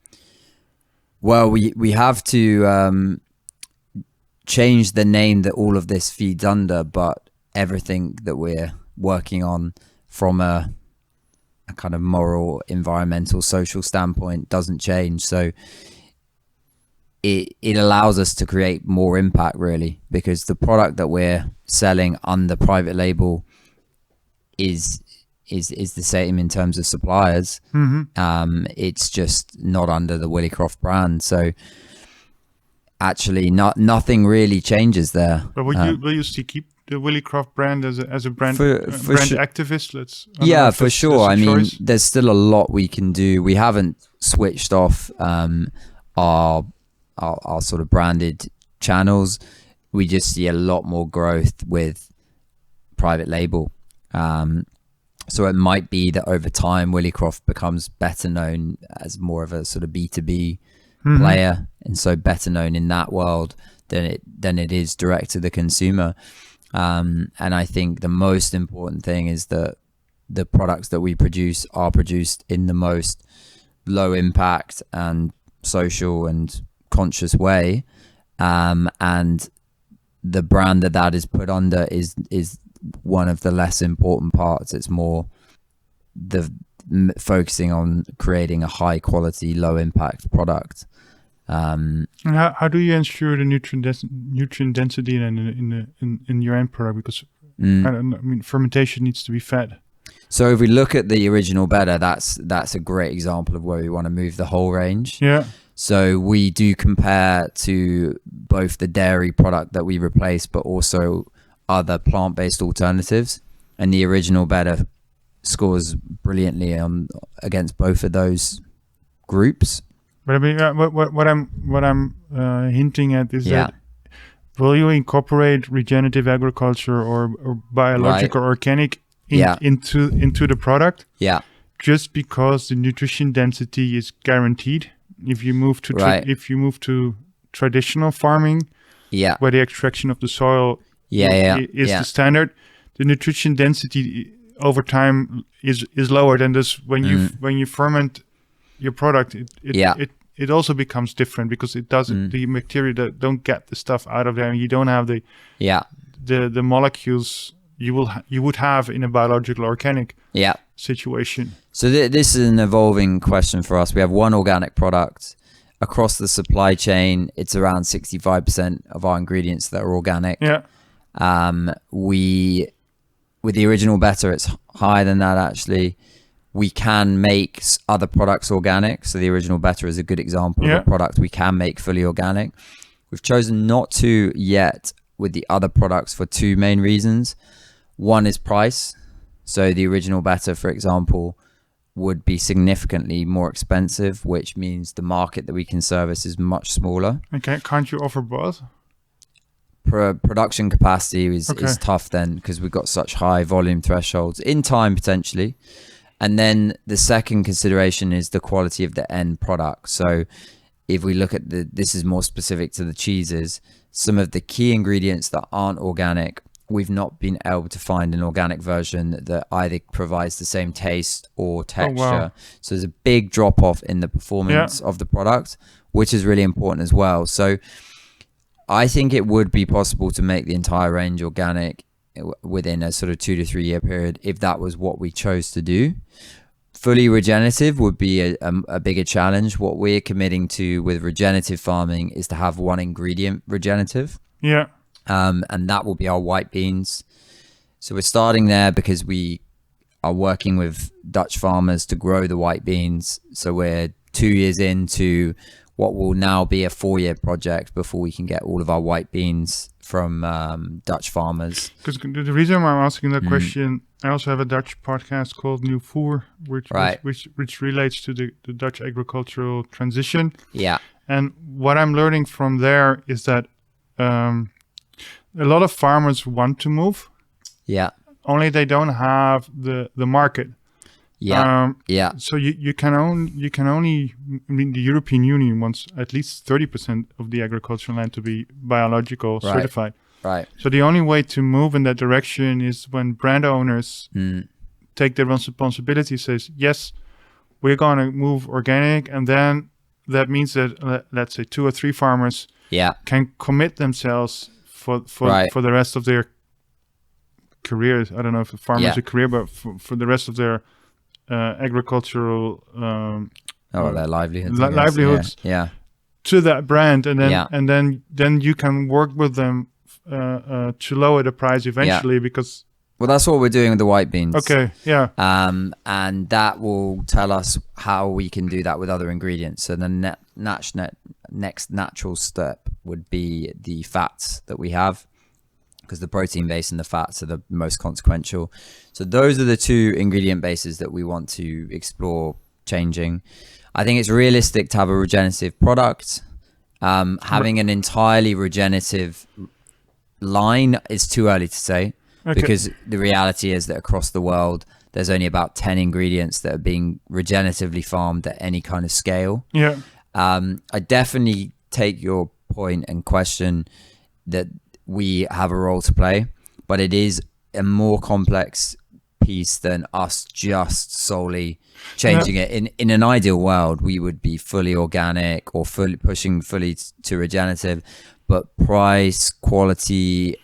Well, we have to change the name that all of this feeds under, but everything that we're working on from a kind of moral, environmental, social standpoint doesn't change. So it allows us to create more impact, really, because the product that we're selling under private label is the same in terms of suppliers. It's just not under the Willicroft brand. So actually nothing really changes there.
But will you still keep the Willicroft brand as a brand
brand
activist?
For sure. I mean, there's still a lot we can do. We haven't switched off our sort of branded channels. We just see a lot more growth with private label. So it might be that over time Willicroft becomes better known as more of a sort of B2B player, and so better known in that world than it is direct to the consumer. And I think the most important thing is that the products that we produce are produced in the most low impact and social and conscious way, and the brand that is put under is one of the less important parts. It's more the focusing on creating a high quality, low impact product.
And how do you ensure the nutrient density in your end product? Because I mean, fermentation needs to be fed.
So if we look at the original better, that's a great example of where we want to move the whole range.
Yeah.
So we do compare to both the dairy product that we replace, but also other plant-based alternatives, and the original better scores brilliantly against both of those groups.
But I mean, what I'm hinting at is that will you incorporate regenerative agriculture or biological or organic into the product?
Yeah.
Just because the nutrition density is guaranteed. If you move to traditional farming, where the extraction of the soil is the standard, the nutrition density over time is lower than this. When you ferment your product, it also becomes different, because it doesn't the bacteria that don't get the stuff out of there, and you don't have the molecules you would have in a biological organic situation.
So this is an evolving question for us. We have one organic product across the supply chain. It's around 65% of our ingredients that are organic. With the original better, it's higher than that. Actually, we can make other products organic. So the original better is a good example of a product we can make fully organic. We've chosen not to yet with the other products for two main reasons. One is price. So the original better, for example, would be significantly more expensive, which means the market that we can service is much smaller.
Okay, can't you offer both?
production capacity is
Okay.
tough then, because we've got such high volume thresholds in time potentially. And then the second consideration is the quality of the end product. So if we look at this is more specific to the cheeses, some of the key ingredients that aren't organic, we've not been able to find an organic version that either provides the same taste or texture. So there's a big drop off in the performance of the product, which is really important as well. So I think it would be possible to make the entire range organic within a sort of 2 to 3 year period if that was what we chose to do. Fully regenerative would be a bigger challenge. What we're committing to with regenerative farming is to have one ingredient regenerative.
Yeah.
And that will be our white beans. So we're starting there because we are working with Dutch farmers to grow the white beans. So we're 2 years into what will now be a 4-year project before we can get all of our white beans from Dutch farmers.
Because the reason why I'm asking that question, I also have a Dutch podcast called New Voer, which relates to the Dutch agricultural transition.
Yeah.
And what I'm learning from there is that a lot of farmers want to move.
Yeah.
Only they don't have the market.
Yeah.
So you can only, I mean, the European Union wants at least 30% of the agricultural land to be biological certified.
Right.
So the only way to move in that direction is when brand owners take their responsibility, says, yes, we're going to move organic. And then that means that, let's say 2 or 3 farmers can commit themselves for the rest of their careers. I don't know if a farmer is a career, but for the rest of their agricultural
their livelihoods.
Livelihoods to that brand, and then you can work with them to lower the price eventually because.
Well, that's what we're doing with the white beans.
Okay, yeah.
And that will tell us how we can do that with other ingredients. So the next natural step would be the fats that we have, because the protein base and the fats are the most consequential. So those are the 2 ingredient bases that we want to explore changing. I think it's realistic to have a regenerative product. Having an entirely regenerative line is too early to say, because the reality is that across the world, there's only about 10 ingredients that are being regeneratively farmed at any kind of scale.
Yeah.
I definitely take your point and question that we have a role to play, but it is a more complex piece than us just solely changing it. In an ideal world, we would be fully organic or pushing fully to regenerative, but price, quality,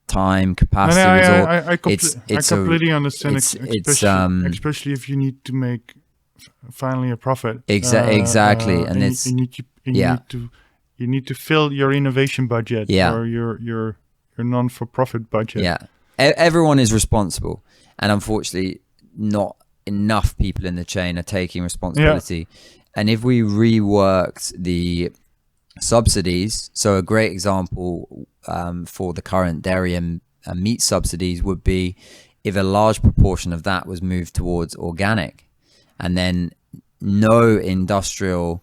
time, capacity,
I completely understand. Especially if you need to make finally a profit.
Exactly, and
you need to fill your innovation budget or your non-for-profit budget.
Yeah, everyone is responsible, and unfortunately, not enough people in the chain are taking responsibility. And if we reworked the subsidies, so a great example for the current dairy and meat subsidies would be if a large proportion of that was moved towards organic, and then no industrial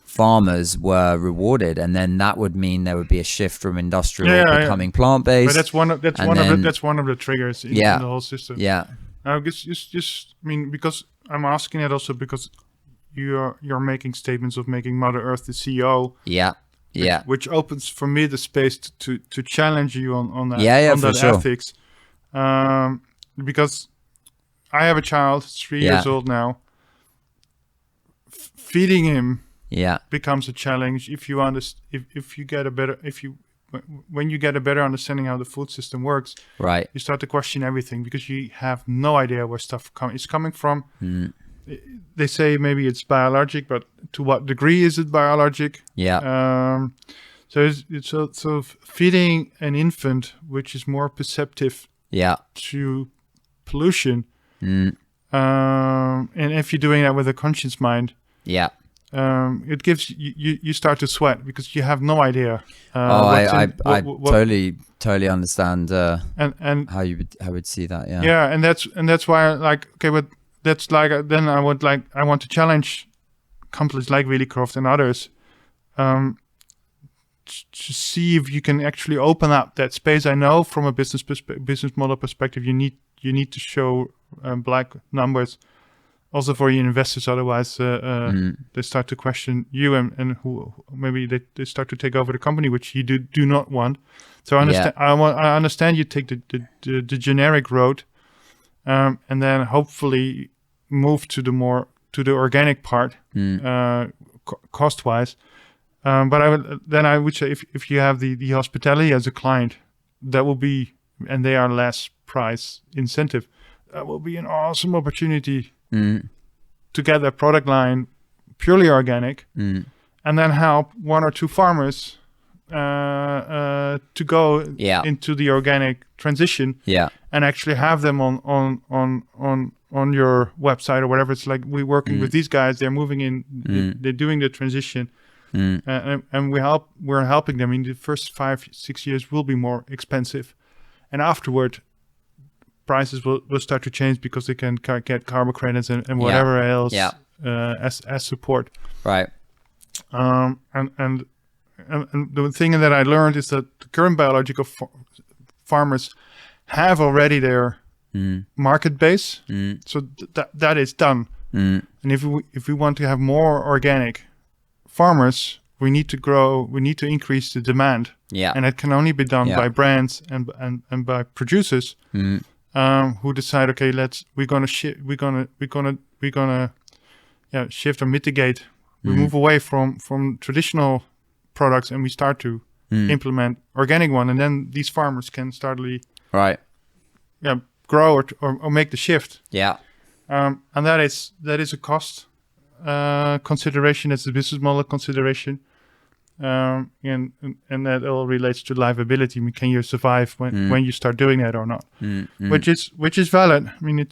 farmers were rewarded, and then that would mean there would be a shift from industrial becoming plant-based.
But that's one of the triggers in the whole system.
Yeah.
I guess just I mean, because I'm asking it also because you're making statements of making Mother Earth the CEO. Which opens for me the space to challenge you on that. On that ethics. Because I have a child, 3 years old now. Feeding him becomes a challenge if you when you get a better understanding how the food system works.
Right.
You start to question everything because you have no idea where stuff is coming from. They say maybe it's biologic, but to what degree is it biologic? So it's feeding an infant, which is more perceptive to pollution. And if you're doing that with a conscious mind, it gives you start to sweat because you have no idea.
I totally understand and how you would see that.
And that's why but that's then I want to challenge companies like Willicroft and others see if you can actually open up that space. I know from a business model perspective, you need to show black numbers also for your investors. Otherwise, they start to question you and who maybe they start to take over the company, which you do not want. So I understand. I understand you take the generic road, and then hopefully move to the organic part, cost wise. But I would say if you have the hospitality as a client, that will be, and they are less price incentive, that will be an awesome opportunity to get a product line purely organic, and then help one or two farmers to go into the organic transition, and actually have them on your website or whatever. It's like we're working with these guys. They're moving in. They're doing the transition. And we're helping them. In the first 5-6 years will be more expensive, and afterward prices will start to change because they can get carbon credits and whatever else as support.
Right.
And the thing that I learned is that the current biological farmers have already their market base, so that is done. And if we want to have more organic farmers, we need to grow. We need to increase the demand, and it can only be done by brands and by producers who decide, okay, we're gonna shift or mitigate. We move away from traditional products, and we start to implement organic one, and then these farmers can start grow or make the shift. And that is a cost consideration. It's a business model consideration, and that all relates to livability. I mean, can you survive when you start doing that or not? Which is valid. I mean,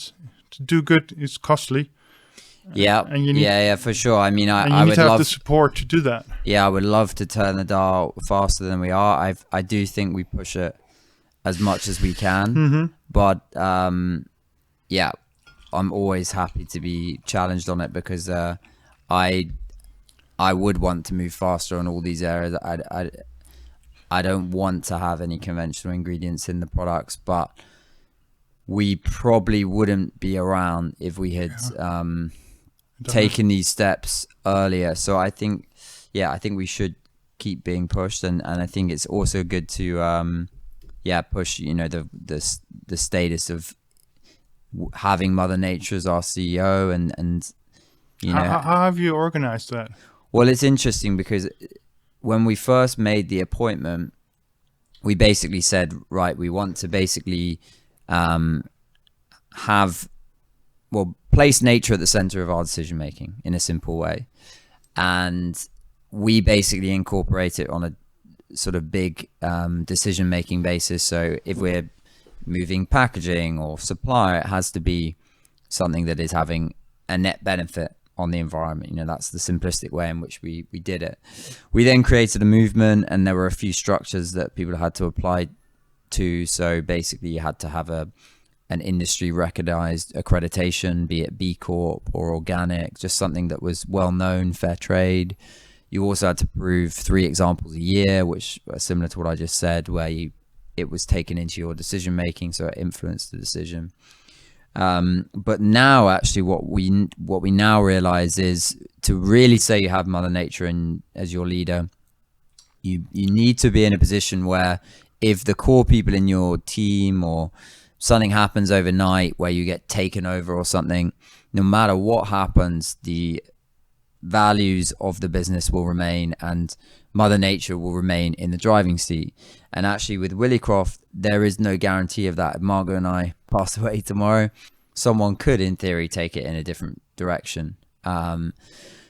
to do good is costly. And you need,
for sure. I mean, I
need
would
to have
love
the support to do that.
I would love to turn the dial faster than we are. I do think we push it as much as we can, but I'm always happy to be challenged on it, because I would want to move faster on all these areas. I don't want to have any conventional ingredients in the products, but we probably wouldn't be around if we had taken these steps earlier. So I think we should keep being pushed, and I think it's also good to push the status of having Mother Nature as our CEO, and
how have you organized that?
Well, it's interesting because when we first made the appointment, we basically said, right, we want to basically place nature at the center of our decision making in a simple way, and we basically incorporate it on a sort of big decision making basis. So if we're moving packaging or supply, it has to be something that is having a net benefit on the environment. That's the simplistic way in which we did it. We then created a movement, and there were a few structures that people had to apply to. So basically you had to have an industry recognized accreditation, be it B Corp or organic, just something that was well known, fair trade. You also had to prove 3 examples a year, which are similar to what I just said, where it was taken into your decision making, so it influenced the decision. But now, actually, what we now realize is, to really say you have Mother Nature as your leader, you need to be in a position where, if the core people in your team or something happens overnight where you get taken over or something, no matter what happens, the values of the business will remain, and Mother Nature will remain in the driving seat. And actually, with Willicroft, there is no guarantee of that. If Margot and I pass away tomorrow, someone could, in theory, take it in a different direction.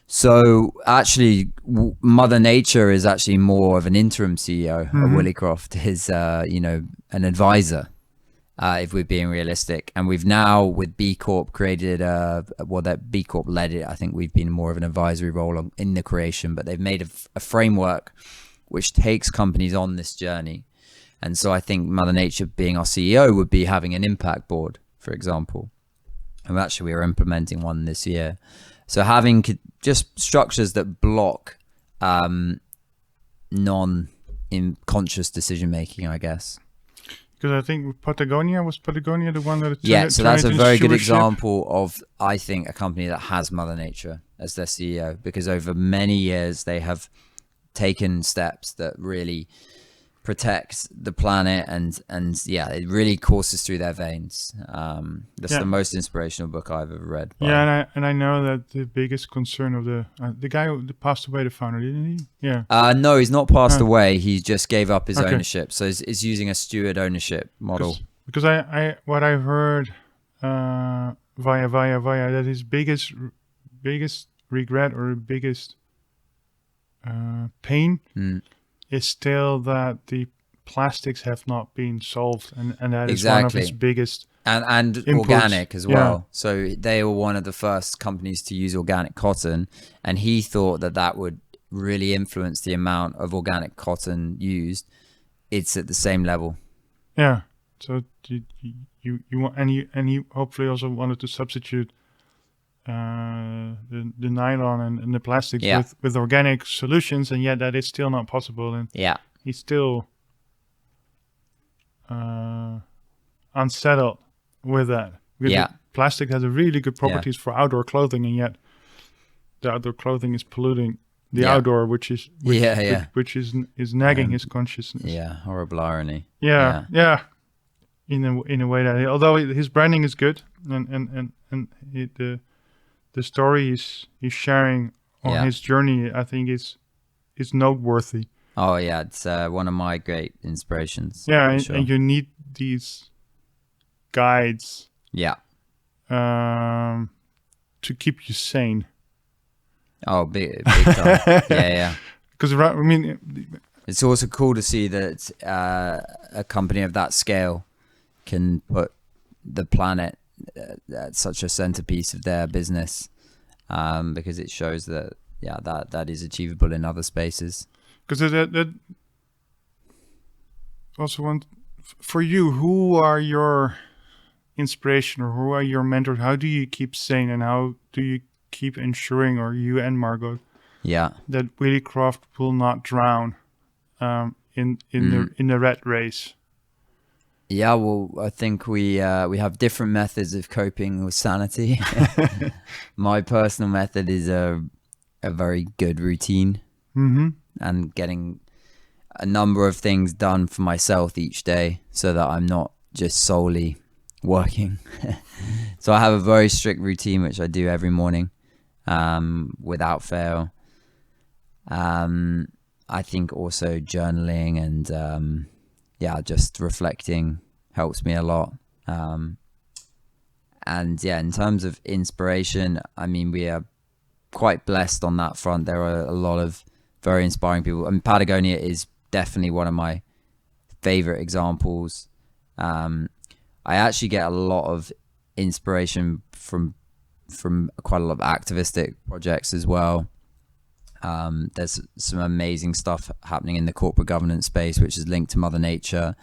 So actually, Mother Nature is actually more of an interim CEO. Willicroft is, an advisor, if we're being realistic. And we've now, with B Corp, created that B Corp led it. I think we've been more of an advisory role in the creation, but they've made a framework which takes companies on this journey. And so I think Mother Nature, being our CEO, would be having an impact board, for example. And actually, we are implementing one this year. So having just structures that block non in conscious decision making, I guess.
Because I think Patagonia the one that
So that's a
turned
very
into
good
stewardship?
example of, I think, a company that has Mother Nature as their CEO, because over many years they have taken steps that really protects the planet, and it really courses through their veins. That's the most inspirational book I've ever read.
Yeah, and I know that the biggest concern of the guy who passed away, the founder, didn't he? Yeah.
No, he's not passed away. He just gave up his
Okay.
ownership. So it's using a steward ownership model.
Because I what I've heard via that his biggest regret or biggest pain is still that the plastics have not been solved, and that is one of his biggest
and
inputs.
Organic as well. So they were one of the first companies to use organic cotton, and he thought that would really influence the amount of organic cotton used. It's at the same level.
Yeah. So you want, and he hopefully also wanted to substitute the nylon and the plastics with organic solutions, and yet that is still not possible. And he's still unsettled with that. Because plastic has a really good properties for outdoor clothing, and yet the outdoor clothing is polluting the outdoor, which is nagging his consciousness.
Yeah, horrible irony.
Yeah. In a way that, although his branding is good, and the story he's sharing on his journey, I think is noteworthy.
Oh yeah, it's one of my great inspirations.
Yeah, and you need these guides.
Yeah.
To keep you sane.
Oh, big time. Yeah.
Because I mean,
it's also cool to see that a company of that scale can put the planet at such a centerpiece of their business, because it shows that that is achievable in other spaces.
Because that also want for you, who are your inspiration, or who are your mentors? How do you keep sane, and how do you keep ensuring, or you and Margot, that Willicroft will not drown in the rat race?
Yeah, well, I think we have different methods of coping with sanity. My personal method is a very good routine, and getting a number of things done for myself each day, so that I'm not just solely working. So I have a very strict routine which I do every morning, without fail. I think also journaling and just reflecting helps me a lot. And in terms of inspiration, I mean, we are quite blessed on that front. There are a lot of very inspiring people. I mean, Patagonia is definitely one of my favorite examples. I actually get a lot of inspiration from quite a lot of activistic projects as well. There's some amazing stuff happening in the corporate governance space, which is linked to Mother Nature.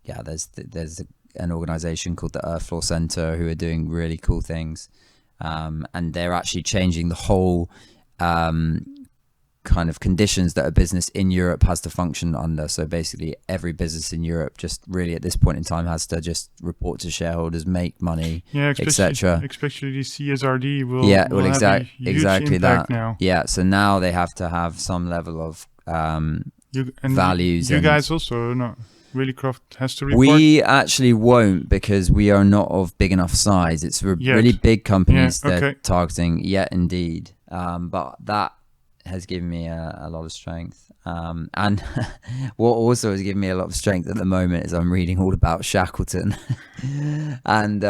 There's an organization called the Earth Floor Center who are doing really cool things, and they're actually changing the whole kind of conditions that a business in Europe has to function under. So basically every business in Europe just really at this point in time has to just report to shareholders, make money, etc.
Especially the CSRD will have a huge impact now.
Yeah, so now they have to have some level of values.
You guys also, no, Willicroft has to report?
We actually won't, because we are not of big enough size. It's really big companies they're targeting, indeed. But that has given me a lot of strength, and what also has given me a lot of strength at the moment is I'm reading all about Shackleton. And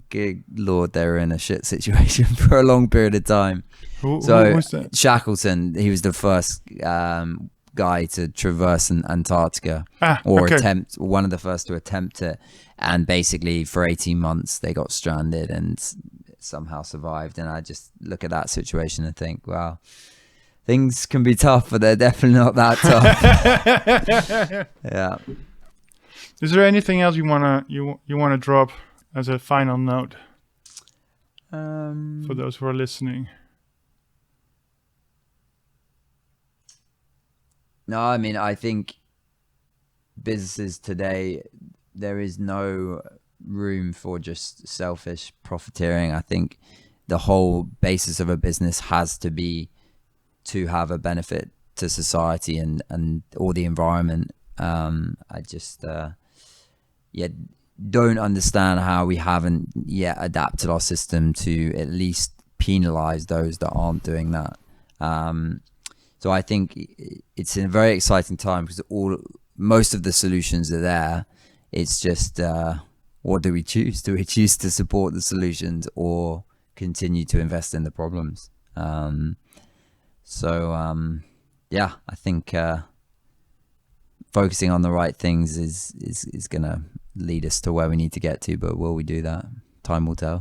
good lord, they were in a shit situation for a long period of time.
Who was that?
Shackleton, he was the first guy to traverse Antarctica, attempt one of the first to attempt it, and basically for 18 months they got stranded and somehow survived. And I just look at that situation and think, wow, things can be tough, but they're definitely not that tough. Yeah.
Is there anything else you wanna drop as a final note for those who are listening?
No, I mean, I think businesses today, there is no room for just selfish profiteering. I think the whole basis of a business has to be to have a benefit to society and or the environment. I just yeah, don't understand how we haven't yet adapted our system to at least penalize those that aren't doing that. So I think it's a very exciting time because most of the solutions are there. It's just what do we choose? Do we choose to support the solutions or continue to invest in the problems? Yeah, I think focusing on the right things is going to lead us to where we need to get to. But will we do that? Time will tell.